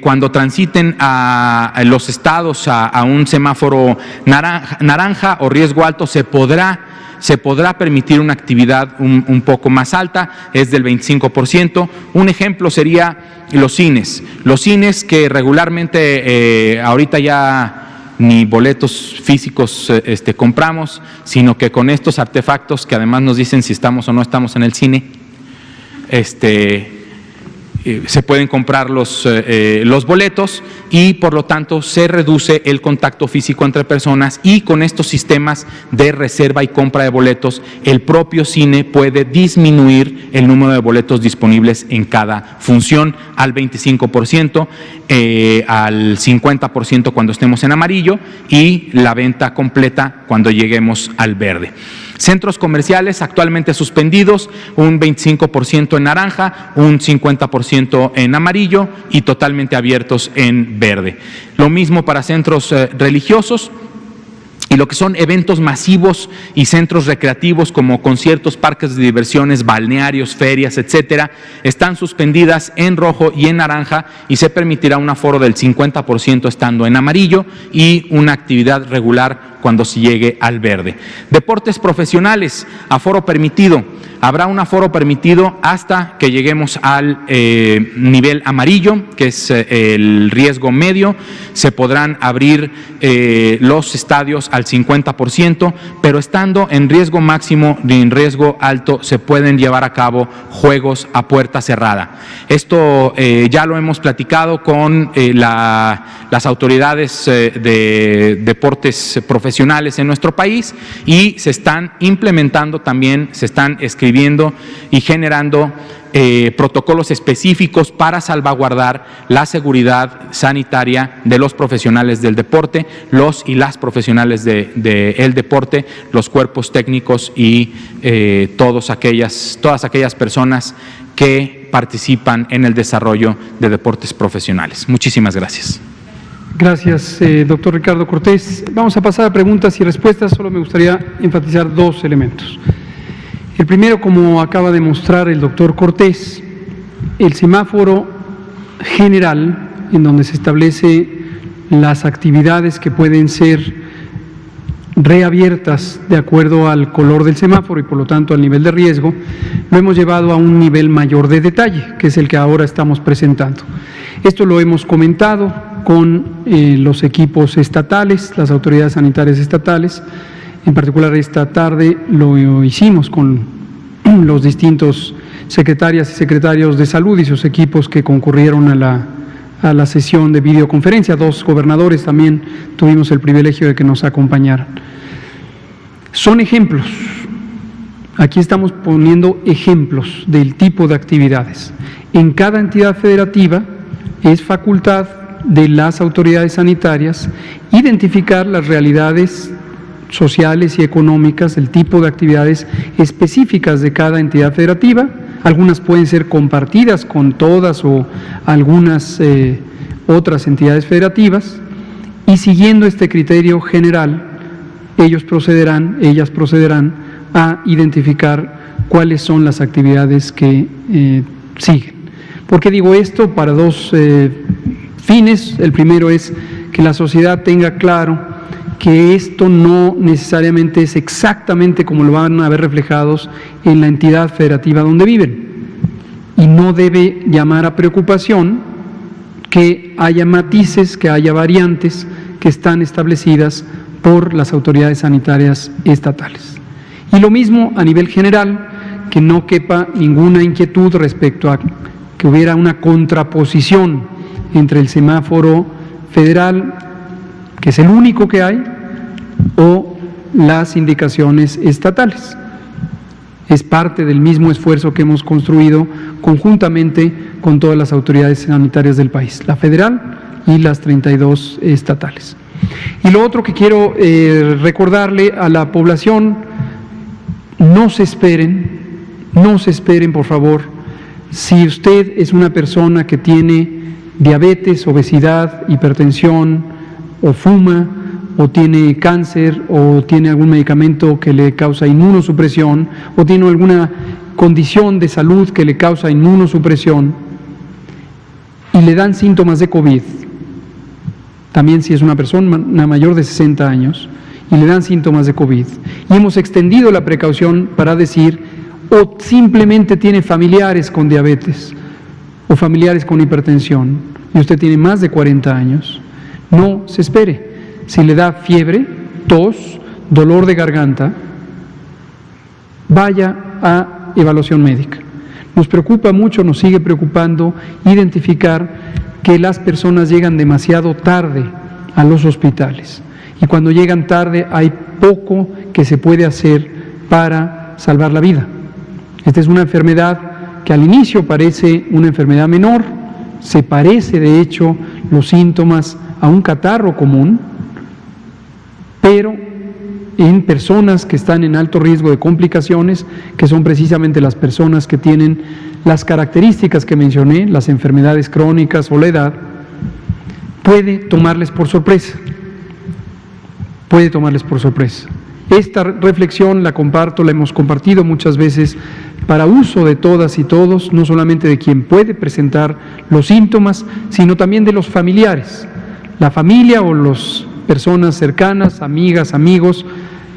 Cuando transiten a los estados a un semáforo naranja o riesgo alto, se podrá permitir una actividad un poco más alta, es del 25%. Un ejemplo sería los cines que regularmente ahorita ya ni boletos físicos compramos, sino que con estos artefactos que además nos dicen si estamos o no estamos en el cine, se pueden comprar los boletos, y por lo tanto se reduce el contacto físico entre personas, y con estos sistemas de reserva y compra de boletos, el propio cine puede disminuir el número de boletos disponibles en cada función al 25%, al 50% cuando estemos en amarillo, y la venta completa cuando lleguemos al verde. Centros comerciales actualmente suspendidos, un 25% en naranja, un 50% en amarillo y totalmente abiertos en verde. Lo mismo para centros religiosos. Y lo que son eventos masivos y centros recreativos como conciertos, parques de diversiones, balnearios, ferias, etcétera, están suspendidas en rojo y en naranja y se permitirá un aforo del 50% estando en amarillo y una actividad regular cuando se llegue al verde. Deportes profesionales, aforo permitido. Habrá un aforo permitido hasta que lleguemos al nivel amarillo, que es el riesgo medio. Se podrán abrir los estadios al 50%, pero estando en riesgo máximo y en riesgo alto, se pueden llevar a cabo juegos a puerta cerrada. Esto ya lo hemos platicado con las autoridades de deportes profesionales en nuestro país y se están implementando también, se están escribiendo y generando protocolos específicos para salvaguardar la seguridad sanitaria de los profesionales del deporte, los y las profesionales del deporte, los cuerpos técnicos y todas aquellas personas que participan en el desarrollo de deportes profesionales. Muchísimas gracias. Gracias, doctor Ricardo Cortés. Vamos a pasar a preguntas y respuestas. Solo me gustaría enfatizar dos elementos. El primero, como acaba de mostrar el doctor Cortés, el semáforo general, en donde se establece las actividades que pueden ser reabiertas de acuerdo al color del semáforo y por lo tanto al nivel de riesgo, lo hemos llevado a un nivel mayor de detalle, que es el que ahora estamos presentando. Esto lo hemos comentado con los equipos estatales, las autoridades sanitarias estatales. En particular esta tarde lo hicimos con los distintos secretarias y secretarios de salud y sus equipos que concurrieron a la sesión de videoconferencia. 2 gobernadores también tuvimos el privilegio de que nos acompañaran. Son ejemplos. Aquí estamos poniendo ejemplos del tipo de actividades. En cada entidad federativa es facultad de las autoridades sanitarias identificar las realidades sociales y económicas, el tipo de actividades específicas de cada entidad federativa. Algunas pueden ser compartidas con todas o algunas otras entidades federativas y siguiendo este criterio general, ellas procederán a identificar cuáles son las actividades que siguen. ¿Por qué digo esto? Para 2 fines. El primero es que la sociedad tenga claro que esto no necesariamente es exactamente como lo van a ver reflejados en la entidad federativa donde viven. Y no debe llamar a preocupación que haya matices, que haya variantes que están establecidas por las autoridades sanitarias estatales. Y lo mismo a nivel general, que no quepa ninguna inquietud respecto a que hubiera una contraposición entre el semáforo federal, que es el único que hay, o las indicaciones estatales. Es parte del mismo esfuerzo que hemos construido conjuntamente con todas las autoridades sanitarias del país, la federal y las 32 estatales. Y lo otro que quiero recordarle a la población, no se esperen, por favor. Si usted es una persona que tiene diabetes, obesidad, hipertensión, o fuma, o tiene cáncer, o tiene algún medicamento que le causa inmunosupresión, o tiene alguna condición de salud que le causa inmunosupresión, y le dan síntomas de COVID, también si es una persona mayor de 60 años, y le dan síntomas de COVID, y hemos extendido la precaución para decir, o simplemente tiene familiares con diabetes, o familiares con hipertensión, y usted tiene más de 40 años, no se espere. Si le da fiebre, tos, dolor de garganta, vaya a evaluación médica. Nos preocupa mucho, nos sigue preocupando identificar que las personas llegan demasiado tarde a los hospitales. Y cuando llegan tarde hay poco que se puede hacer para salvar la vida. Esta es una enfermedad que al inicio parece una enfermedad menor, se parece de hecho los síntomas a un catarro común, pero en personas que están en alto riesgo de complicaciones, que son precisamente las personas que tienen las características que mencioné, las enfermedades crónicas o la edad, puede tomarles por sorpresa. Puede tomarles por sorpresa. Esta reflexión la comparto, la hemos compartido muchas veces para uso de todas y todos, no solamente de quien puede presentar los síntomas, sino también de los familiares. La familia o las personas cercanas, amigas, amigos,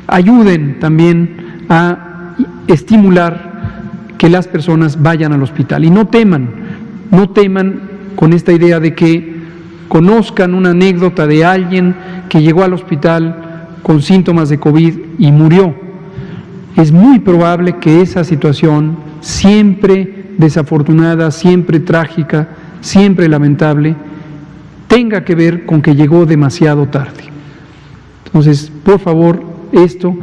ayuden también a estimular que las personas vayan al hospital. Y no teman con esta idea de que conozcan una anécdota de alguien que llegó al hospital con síntomas de COVID y murió. Es muy probable que esa situación, siempre desafortunada, siempre trágica, siempre lamentable, tenga que ver con que llegó demasiado tarde. Entonces, por favor, esto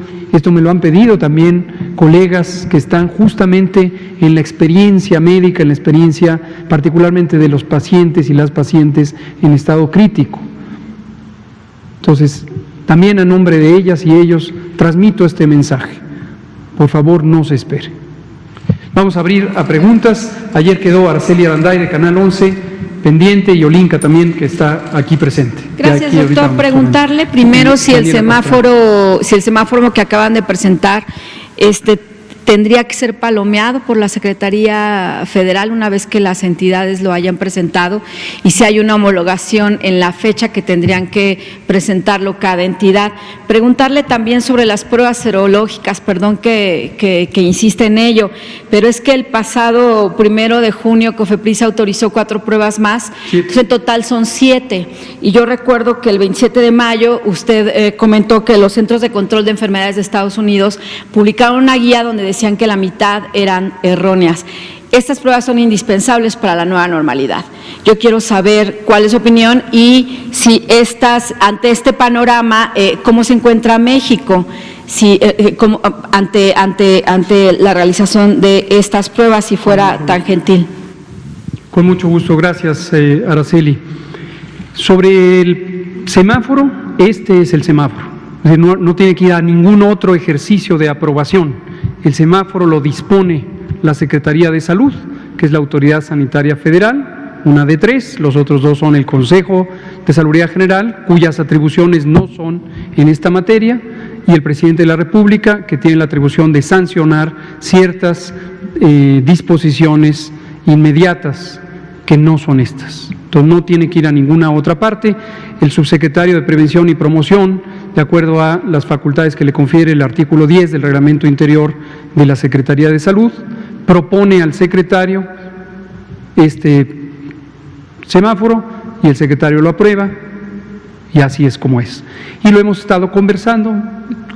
me lo han pedido también colegas que están justamente en la experiencia médica, en la experiencia particularmente de los pacientes y las pacientes en estado crítico. Entonces, también a nombre de ellas y ellos transmito este mensaje. Por favor, no se espere. Vamos a abrir a preguntas. Ayer quedó Araceli Aranday de Canal 11 pendiente y Olinka también, que está aquí presente. Gracias, doctor. Preguntarle primero si el semáforo que acaban de presentar tendría que ser palomeado por la Secretaría Federal una vez que las entidades lo hayan presentado, y si hay una homologación en la fecha que tendrían que presentarlo cada entidad. Preguntarle también sobre las pruebas serológicas, perdón que insiste en ello, pero es que el pasado 1 de junio COFEPRIS autorizó 4 pruebas más, entonces en total son 7, y yo recuerdo que el 27 de mayo usted comentó que los Centros de Control de Enfermedades de Estados Unidos publicaron una guía donde decían que la mitad eran erróneas. Estas pruebas son indispensables para la nueva normalidad. Yo quiero saber cuál es su opinión y si ante este panorama, ¿cómo se encuentra México? Ante la realización de estas pruebas, si fuera tan gentil. Con mucho gusto, gracias, Araceli. Sobre el semáforo, este es el semáforo. No tiene que ir a ningún otro ejercicio de aprobación. El semáforo lo dispone la Secretaría de Salud, que es la Autoridad Sanitaria Federal, una de 3, los otros 2 son el Consejo de Salubridad General, cuyas atribuciones no son en esta materia, y el Presidente de la República, que tiene la atribución de sancionar ciertas disposiciones inmediatas que no son estas. Entonces no tiene que ir a ninguna otra parte. El subsecretario de Prevención y Promoción, de acuerdo a las facultades que le confiere el artículo 10 del Reglamento Interior de la Secretaría de Salud, propone al secretario este semáforo y el secretario lo aprueba, y así es como es. Y lo hemos estado conversando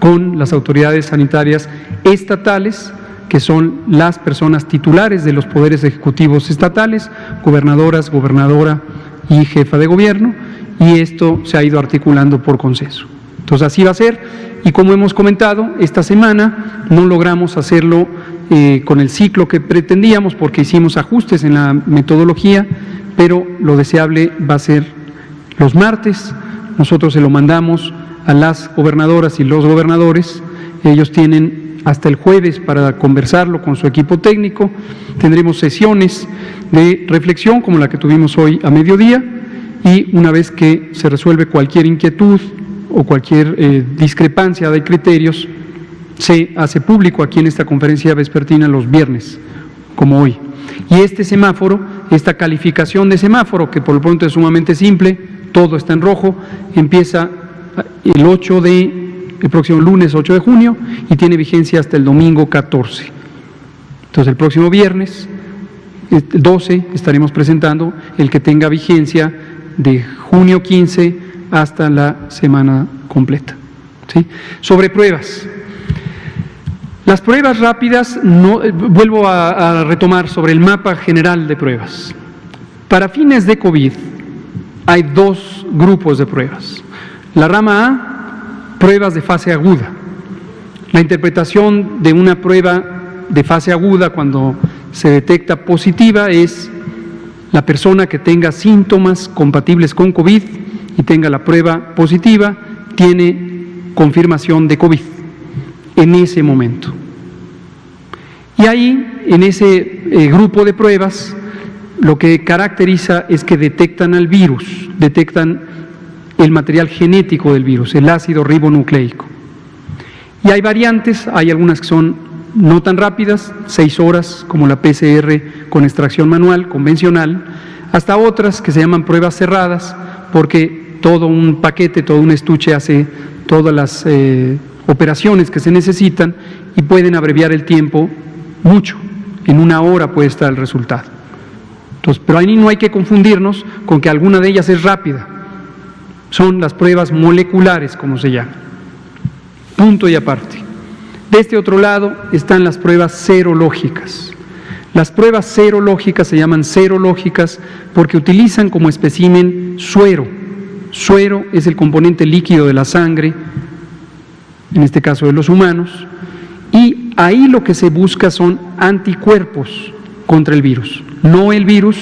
con las autoridades sanitarias estatales, que son las personas titulares de los poderes ejecutivos estatales, gobernadoras, gobernadora y jefa de gobierno, y esto se ha ido articulando por consenso. Entonces así va a ser, y como hemos comentado, esta semana no logramos hacerlo con el ciclo que pretendíamos porque hicimos ajustes en la metodología, pero lo deseable va a ser los martes. Nosotros se lo mandamos a las gobernadoras y los gobernadores, ellos tienen hasta el jueves para conversarlo con su equipo técnico. Tendremos sesiones de reflexión como la que tuvimos hoy a mediodía, y una vez que se resuelve cualquier inquietud o cualquier discrepancia de criterios, se hace público aquí en esta conferencia vespertina los viernes, como hoy. Y este semáforo, esta calificación de semáforo, que por lo pronto es sumamente simple, todo está en rojo, empieza el próximo lunes 8 de junio y tiene vigencia hasta el domingo 14. Entonces el próximo viernes 12 estaremos presentando el que tenga vigencia de junio 15 hasta la semana completa. ¿Sí? Sobre pruebas. Las pruebas rápidas, vuelvo a retomar sobre el mapa general de pruebas. Para fines de COVID hay 2 grupos de pruebas. La rama A, pruebas de fase aguda. La interpretación de una prueba de fase aguda cuando se detecta positiva es la persona que tenga síntomas compatibles con COVID y tenga la prueba positiva, tiene confirmación de COVID en ese momento. Y ahí, en ese grupo de pruebas, lo que caracteriza es que detectan al virus, detectan el material genético del virus, el ácido ribonucleico. Y hay variantes, hay algunas que son no tan rápidas, 6 horas, como la PCR con extracción manual, convencional, hasta otras que se llaman pruebas cerradas, porque todo un paquete, todo un estuche hace todas las operaciones que se necesitan y pueden abreviar el tiempo mucho. En 1 hora puede estar el resultado. Entonces, pero ahí no hay que confundirnos con que alguna de ellas es rápida. Son las pruebas moleculares, como se llama. Punto y aparte. De este otro lado están las pruebas serológicas. Las pruebas serológicas se llaman serológicas porque utilizan como espécimen suero. Suero es el componente líquido de la sangre, en este caso de los humanos, y ahí lo que se busca son anticuerpos contra el virus. No el virus,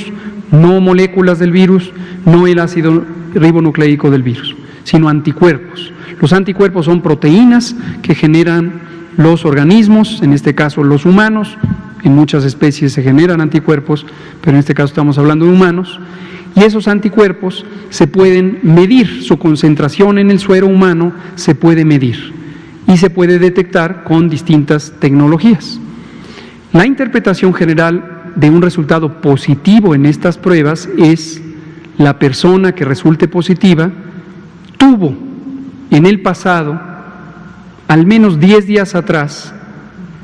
no moléculas del virus, no el ácido ribonucleico del virus, sino anticuerpos. Los anticuerpos son proteínas que generan los organismos, en este caso los humanos. En muchas especies se generan anticuerpos, pero en este caso estamos hablando de humanos. Y esos anticuerpos se pueden medir, su concentración en el suero humano se puede medir y se puede detectar con distintas tecnologías. La interpretación general de un resultado positivo en estas pruebas es la persona que resulte positiva tuvo en el pasado, al menos 10 días atrás,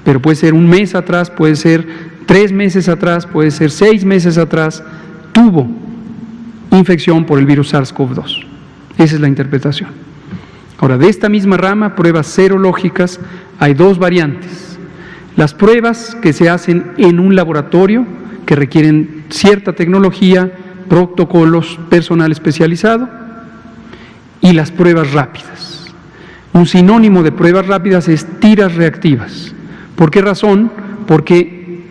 pero puede ser 1 mes atrás, puede ser 3 meses atrás, puede ser 6 meses atrás, tuvo infección por el virus SARS-CoV-2. Esa es la interpretación. Ahora, de esta misma rama, pruebas serológicas, hay 2 variantes. Las pruebas que se hacen en un laboratorio, que requieren cierta tecnología, protocolos, personal especializado, y las pruebas rápidas. Un sinónimo de pruebas rápidas es tiras reactivas. ¿Por qué razón? Porque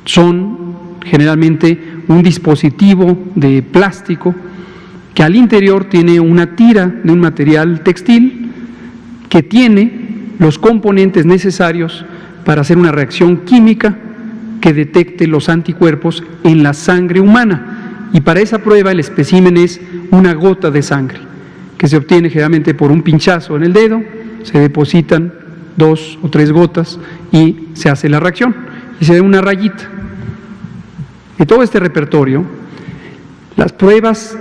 son generalmente un dispositivo de plástico que al interior tiene una tira de un material textil que tiene los componentes necesarios para hacer una reacción química que detecte los anticuerpos en la sangre humana. Y para esa prueba el espécimen es una gota de sangre, que se obtiene generalmente por un pinchazo en el dedo, se depositan 2 o 3 gotas y se hace la reacción y se ve una rayita. De todo este repertorio, las pruebas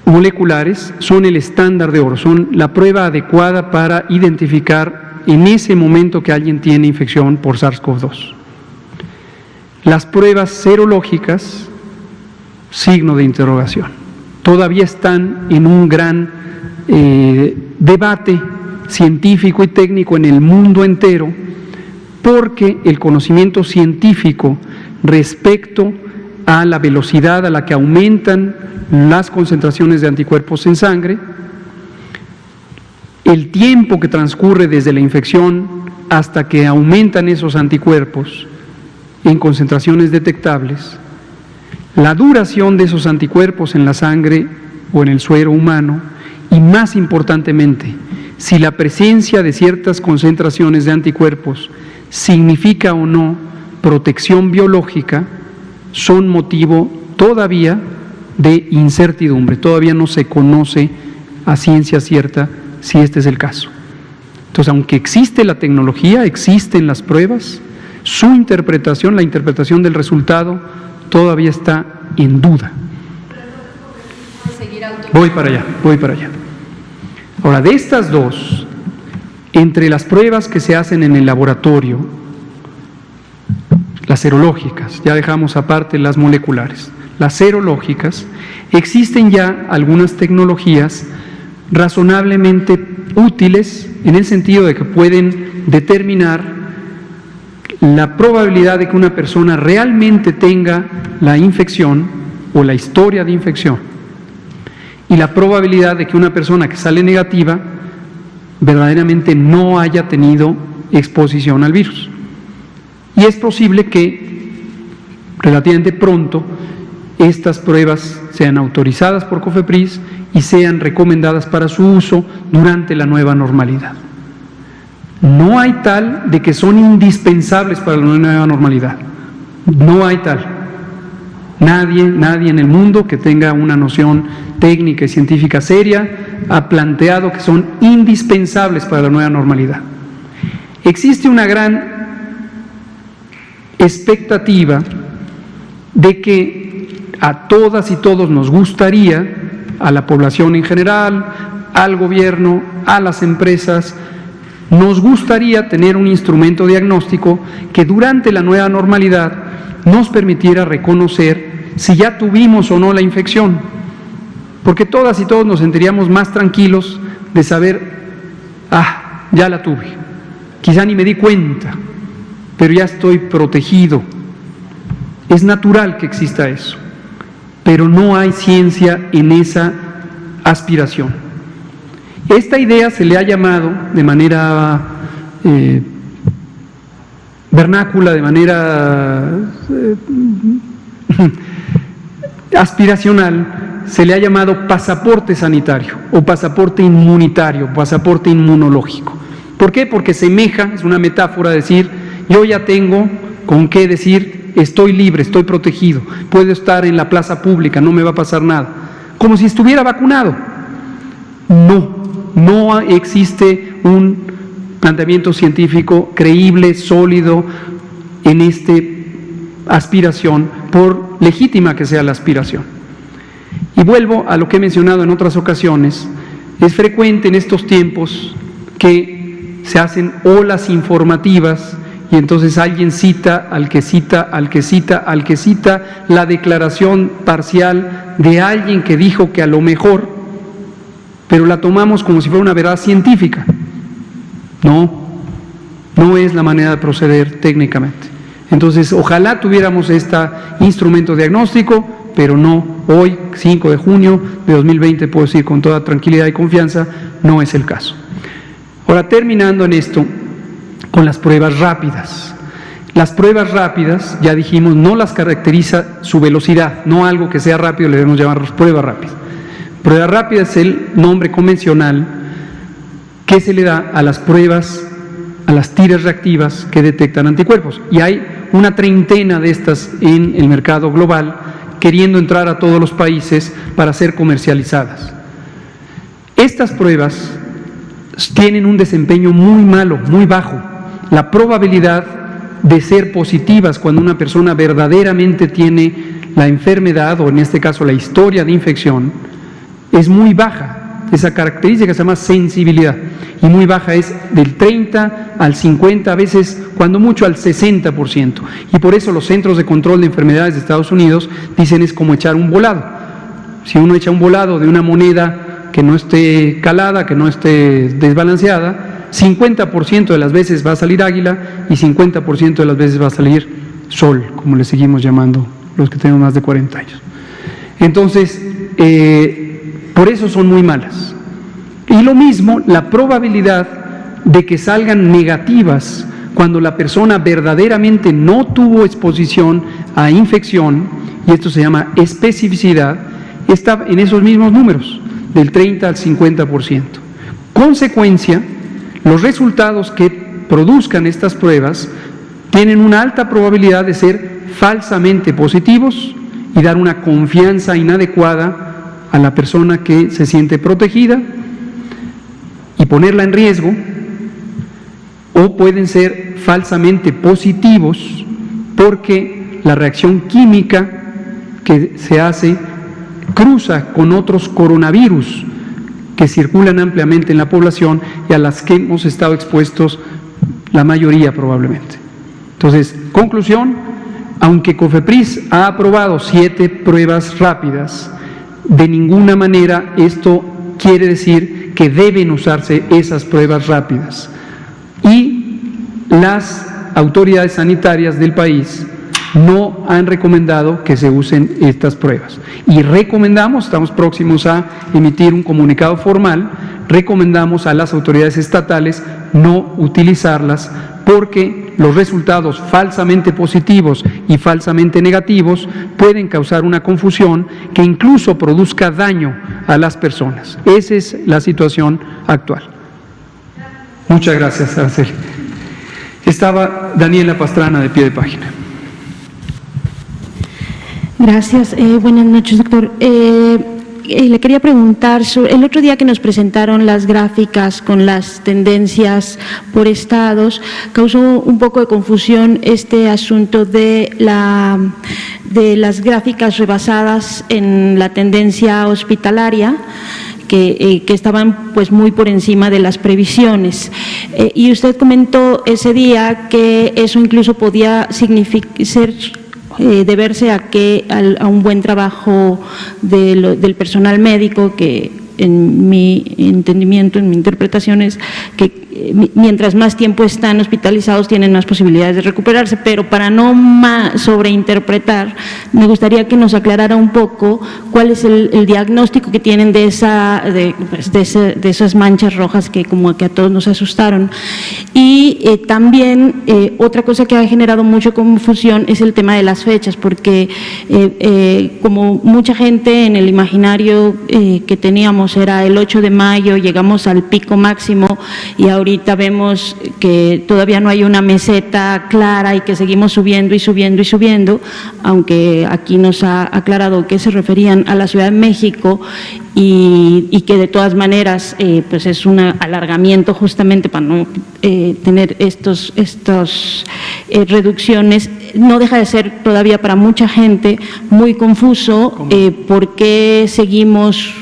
moleculares son el estándar de oro, son la prueba adecuada para identificar en ese momento que alguien tiene infección por SARS-CoV-2. Las pruebas serológicas, signo de interrogación, todavía están en un gran debate científico y técnico en el mundo entero, porque el conocimiento científico respecto a la velocidad a la que aumentan las concentraciones de anticuerpos en sangre, el tiempo que transcurre desde la infección hasta que aumentan esos anticuerpos en concentraciones detectables, la duración de esos anticuerpos en la sangre o en el suero humano, y más importantemente, si la presencia de ciertas concentraciones de anticuerpos significa o no protección biológica, son motivo todavía de incertidumbre. Todavía no se conoce a ciencia cierta si este es el caso. Entonces, aunque existe la tecnología, existen las pruebas, su interpretación, la interpretación del resultado, todavía está en duda. Voy para allá. Ahora, de estas 2, entre las pruebas que se hacen en el laboratorio, las serológicas, ya dejamos aparte las moleculares, las serológicas, existen ya algunas tecnologías razonablemente útiles en el sentido de que pueden determinar la probabilidad de que una persona realmente tenga la infección o la historia de infección y la probabilidad de que una persona que sale negativa verdaderamente no haya tenido exposición al virus. Y es posible que relativamente pronto estas pruebas sean autorizadas por COFEPRIS y sean recomendadas para su uso durante la nueva normalidad. No hay tal de que son indispensables para la nueva normalidad. No hay tal. Nadie en el mundo que tenga una noción técnica y científica seria ha planteado que son indispensables para la nueva normalidad. Existe una gran expectativa de que a todas y todos nos gustaría, a la población en general, al gobierno, a las empresas, nos gustaría tener un instrumento diagnóstico que durante la nueva normalidad nos permitiera reconocer si ya tuvimos o no la infección, porque todas y todos nos sentiríamos más tranquilos de saber, ya la tuve, quizá ni me di cuenta, pero ya estoy protegido. Es natural que exista eso, pero no hay ciencia en esa aspiración. Esta idea se le ha llamado de manera vernácula, de manera aspiracional, se le ha llamado pasaporte sanitario o pasaporte inmunitario, pasaporte inmunológico. ¿Por qué? Porque semeja, es una metáfora decir, yo ya tengo con qué decir, estoy libre, estoy protegido, puedo estar en la plaza pública, no me va a pasar nada, como si estuviera vacunado. No existe un planteamiento científico creíble, sólido en esta aspiración, por legítima que sea la aspiración. Y vuelvo a lo que he mencionado en otras ocasiones, es frecuente en estos tiempos que se hacen olas informativas y entonces alguien cita al que cita la declaración parcial de alguien que dijo que a lo mejor, pero la tomamos como si fuera una verdad científica. No es la manera de proceder técnicamente. Entonces, ojalá tuviéramos este instrumento diagnóstico, pero no hoy, 5 de junio de 2020, puedo decir con toda tranquilidad y confianza, no es el caso. Ahora, terminando en esto, con las pruebas rápidas. Las pruebas rápidas, ya dijimos, no las caracteriza su velocidad, no algo que sea rápido, le debemos llamar pruebas rápidas. Prueba rápida es el nombre convencional que se le da a las pruebas, a las tiras reactivas que detectan anticuerpos. Y hay una treintena de estas en el mercado global, queriendo entrar a todos los países para ser comercializadas. Estas pruebas tienen un desempeño muy malo, muy bajo. La probabilidad de ser positivas cuando una persona verdaderamente tiene la enfermedad, o en este caso la historia de infección, es muy baja. Esa característica se llama sensibilidad, y muy baja es del 30 al 50, a veces cuando mucho al 60%. Y por eso los Centros de Control de Enfermedades de Estados Unidos dicen es como echar un volado. Si uno echa un volado de una moneda que no esté calada, que no esté desbalanceada, 50% de las veces va a salir águila y 50% de las veces va a salir sol, como le seguimos llamando los que tenemos más de 40 años. Entonces, por eso son muy malas. Y lo mismo, la probabilidad de que salgan negativas cuando la persona verdaderamente no tuvo exposición a infección, y esto se llama especificidad, está en esos mismos números, del 30 al 50%. Consecuencia, los resultados que produzcan estas pruebas tienen una alta probabilidad de ser falsamente positivos y dar una confianza inadecuada a la persona que se siente protegida y ponerla en riesgo, o pueden ser falsamente positivos porque la reacción química que se hace cruza con otros coronavirus que circulan ampliamente en la población y a las que hemos estado expuestos la mayoría probablemente. Entonces, conclusión, aunque COFEPRIS ha aprobado 7 pruebas rápidas, de ninguna manera esto quiere decir que deben usarse esas pruebas rápidas. Y las autoridades sanitarias del país no han recomendado que se usen estas pruebas. Y recomendamos, estamos próximos a emitir un comunicado formal, recomendamos a las autoridades estatales no utilizarlas porque los resultados falsamente positivos y falsamente negativos pueden causar una confusión que incluso produzca daño a las personas. Esa es la situación actual. Muchas gracias, Araceli. Estaba Daniela Pastrana de pie de página. Gracias. Buenas noches, doctor. Le quería preguntar, el otro día que nos presentaron las gráficas con las tendencias por estados, causó un poco de confusión este asunto de las gráficas rebasadas en la tendencia hospitalaria, que estaban pues muy por encima de las previsiones. Y usted comentó ese día que eso incluso podía ser deberse a un buen trabajo del personal médico, que en mi entendimiento, en mi interpretación es que mientras más tiempo están hospitalizados tienen más posibilidades de recuperarse, pero para no sobreinterpretar, me gustaría que nos aclarara un poco cuál es el diagnóstico que tienen de esas manchas rojas que como que a todos nos asustaron. Y también otra cosa que ha generado mucha confusión es el tema de las fechas, porque como mucha gente en el imaginario que teníamos era el 8 de mayo, llegamos al pico máximo y ahorita vemos que todavía no hay una meseta clara y que seguimos subiendo y subiendo y subiendo, aunque aquí nos ha aclarado que se referían a la Ciudad de México y que de todas maneras pues es un alargamiento justamente para no tener estos reducciones. No deja de ser todavía para mucha gente muy confuso por qué seguimos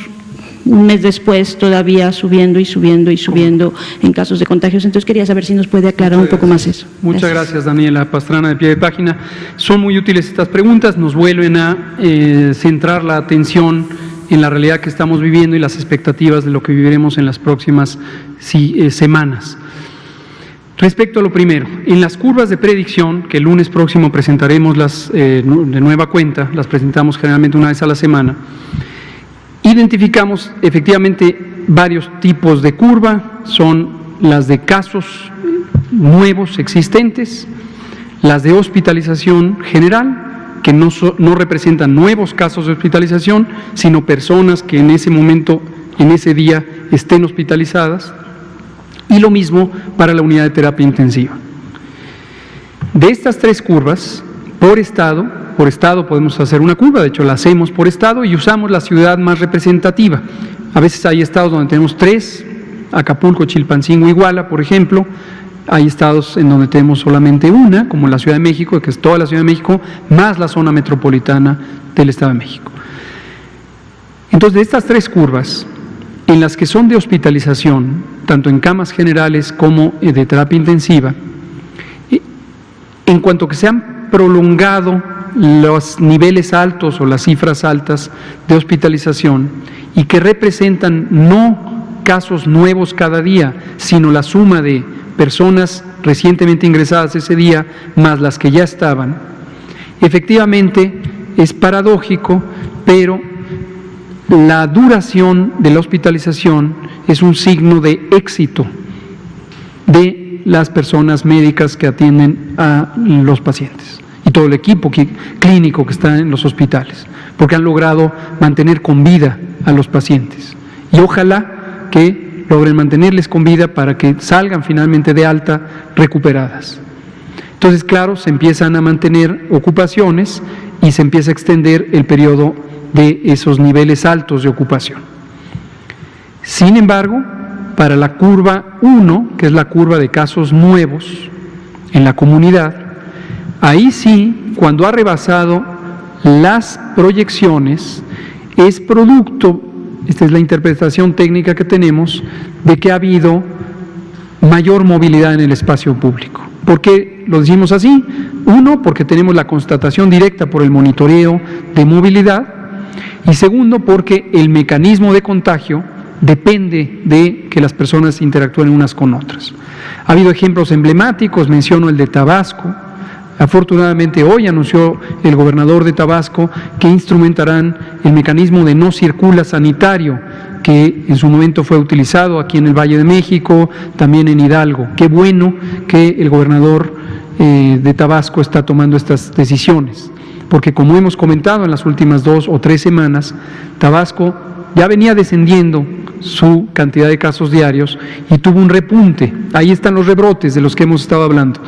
un mes después todavía subiendo y subiendo y subiendo en casos de contagios. Entonces quería saber si nos puede aclarar un poco más eso. Muchas gracias, Daniela Pastrana de pie de página. Son muy útiles estas preguntas, nos vuelven a centrar la atención en la realidad que estamos viviendo y las expectativas de lo que viviremos en las próximas semanas. Respecto a lo primero, en las curvas de predicción, que el lunes próximo presentaremos de nueva cuenta, las presentamos generalmente una vez a la semana, identificamos efectivamente varios tipos de curva, son las de casos nuevos existentes, las de hospitalización general, que no representan nuevos casos de hospitalización, sino personas que en ese momento, en ese día, estén hospitalizadas, y lo mismo para la unidad de terapia intensiva. De estas tres curvas, por estado podemos hacer una curva, de hecho la hacemos por estado y usamos la ciudad más representativa. A veces hay estados donde tenemos 3, Acapulco, Chilpancingo, Iguala, por ejemplo. Hay estados en donde tenemos solamente una, como la Ciudad de México, que es toda la Ciudad de México, más la zona metropolitana del Estado de México. Entonces, de estas tres curvas, en las que son de hospitalización, tanto en camas generales como de terapia intensiva, en cuanto que se han prolongado los niveles altos o las cifras altas de hospitalización y que representan no casos nuevos cada día, sino la suma de personas recientemente ingresadas ese día más las que ya estaban, efectivamente es paradójico, pero la duración de la hospitalización es un signo de éxito de las personas médicas que atienden a los pacientes y todo el equipo clínico que está en los hospitales, porque han logrado mantener con vida a los pacientes y ojalá que logren mantenerles con vida para que salgan finalmente de alta recuperadas. Entonces, claro, se empiezan a mantener ocupaciones y se empieza a extender el periodo de esos niveles altos de ocupación. Sin embargo, para la curva 1, que es la curva de casos nuevos en la comunidad, ahí sí, cuando ha rebasado las proyecciones, es producto, esta es la interpretación técnica que tenemos, de que ha habido mayor movilidad en el espacio público. ¿Por qué lo decimos así? Uno, porque tenemos la constatación directa por el monitoreo de movilidad, y segundo, porque el mecanismo de contagio depende de que las personas interactúen unas con otras. Ha habido ejemplos emblemáticos, menciono el de Tabasco. Afortunadamente hoy anunció el gobernador de Tabasco que instrumentarán el mecanismo de no circula sanitario, que en su momento fue utilizado aquí en el Valle de México, también en Hidalgo. Qué bueno que el gobernador de Tabasco está tomando estas decisiones, porque como hemos comentado en las últimas 2 o 3 semanas, Tabasco ya venía descendiendo su cantidad de casos diarios y tuvo un repunte. Ahí están los rebrotes de los que hemos estado hablando.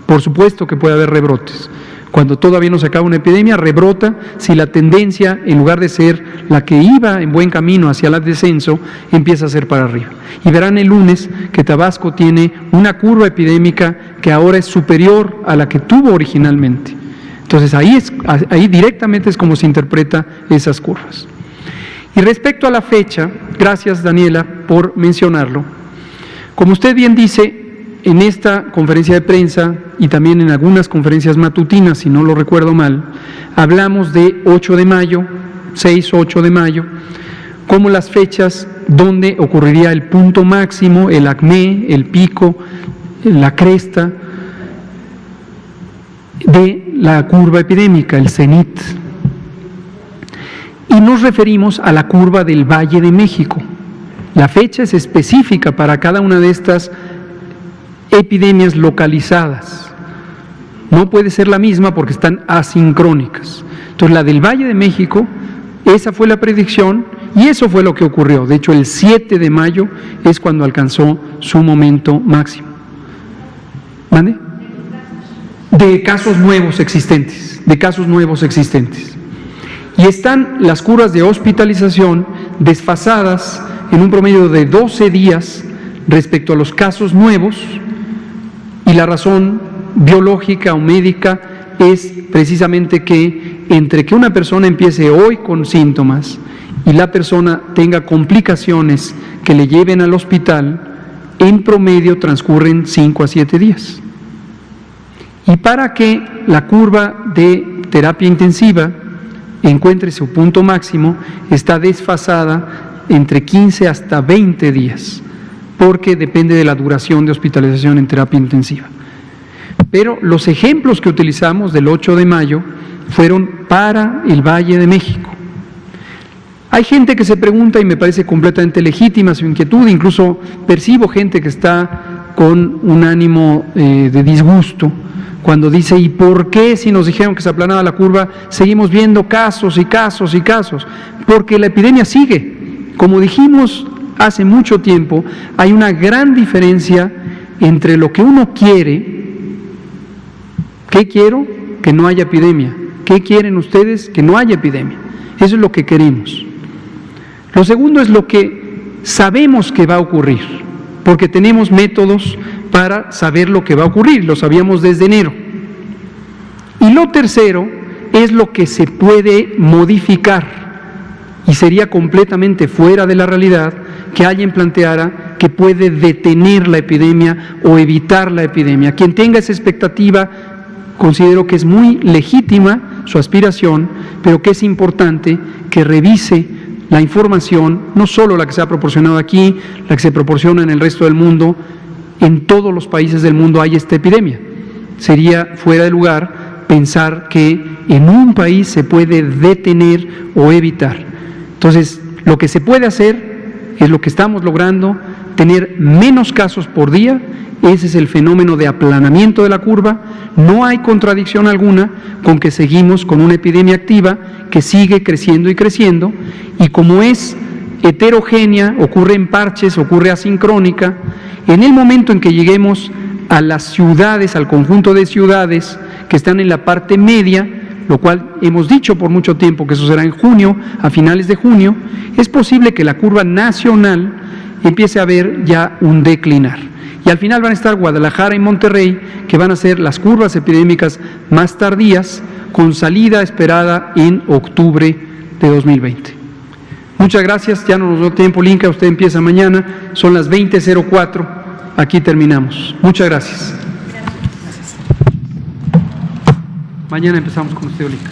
Por supuesto que puede haber rebrotes. Cuando todavía no se acaba una epidemia, rebrota si la tendencia, en lugar de ser la que iba en buen camino hacia el descenso, empieza a ser para arriba. Y verán el lunes que Tabasco tiene una curva epidémica que ahora es superior a la que tuvo originalmente. Entonces ahí directamente es como se interpreta esas curvas. Y respecto a la fecha, gracias Daniela por mencionarlo, como usted bien dice, en esta conferencia de prensa y también en algunas conferencias matutinas, si no lo recuerdo mal, hablamos de 8 de mayo, 6 o 8 de mayo, como las fechas donde ocurriría el punto máximo, el acmé, el pico, la cresta de la curva epidémica, el cenit. Y nos referimos a la curva del Valle de México. La fecha es específica para cada una de estas epidemias localizadas. No puede ser la misma porque están asincrónicas. Entonces, la del Valle de México, esa fue la predicción y eso fue lo que ocurrió. De hecho, el 7 de mayo es cuando alcanzó su momento máximo. ¿Mande? De casos nuevos existentes, Y están las curvas de hospitalización desfasadas en un promedio de 12 días respecto a los casos nuevos, y la razón biológica o médica es precisamente que entre que una persona empiece hoy con síntomas y la persona tenga complicaciones que le lleven al hospital, en promedio transcurren 5 a 7 días. Y para que la curva de terapia intensiva encuentre su punto máximo, está desfasada entre 15 hasta 20 días, porque depende de la duración de hospitalización en terapia intensiva. Pero los ejemplos que utilizamos del 8 de mayo fueron para el Valle de México. Hay gente que se pregunta, y me parece completamente legítima su inquietud, incluso percibo gente que está con un ánimo de disgusto, cuando dice, ¿y por qué si nos dijeron que se aplanaba la curva, seguimos viendo casos y casos y casos? Porque la epidemia sigue. Como dijimos hace mucho tiempo, hay una gran diferencia entre lo que uno quiere. ¿Qué quiero? Que no haya epidemia. ¿Qué quieren ustedes? Que no haya epidemia. Eso es lo que queremos. Lo segundo es lo que sabemos que va a ocurrir, porque tenemos métodos para saber lo que va a ocurrir, lo sabíamos desde enero. Y lo tercero es lo que se puede modificar, y sería completamente fuera de la realidad que alguien planteara que puede detener la epidemia o evitar la epidemia. Quien tenga esa expectativa, considero que es muy legítima su aspiración, pero que es importante que revise la información, no solo la que se ha proporcionado aquí, la que se proporciona en el resto del mundo. En todos los países del mundo hay esta epidemia. Sería fuera de lugar pensar que en un país se puede detener o evitar. Entonces, lo que se puede hacer es lo que estamos logrando, tener menos casos por día. Ese es el fenómeno de aplanamiento de la curva. No hay contradicción alguna con que seguimos con una epidemia activa que sigue creciendo y creciendo, y como es heterogénea, ocurre en parches, ocurre asincrónica, en el momento en que lleguemos a las ciudades, al conjunto de ciudades que están en la parte media, lo cual hemos dicho por mucho tiempo que eso será en junio, a finales de junio, es posible que la curva nacional empiece a ver ya un declinar. Y al final van a estar Guadalajara y Monterrey, que van a ser las curvas epidémicas más tardías, con salida esperada en octubre de 2020. Muchas gracias, ya no nos dio tiempo, Linca, usted empieza mañana, son las 20:04, aquí terminamos. Muchas gracias. Mañana empezamos con usted, Linca.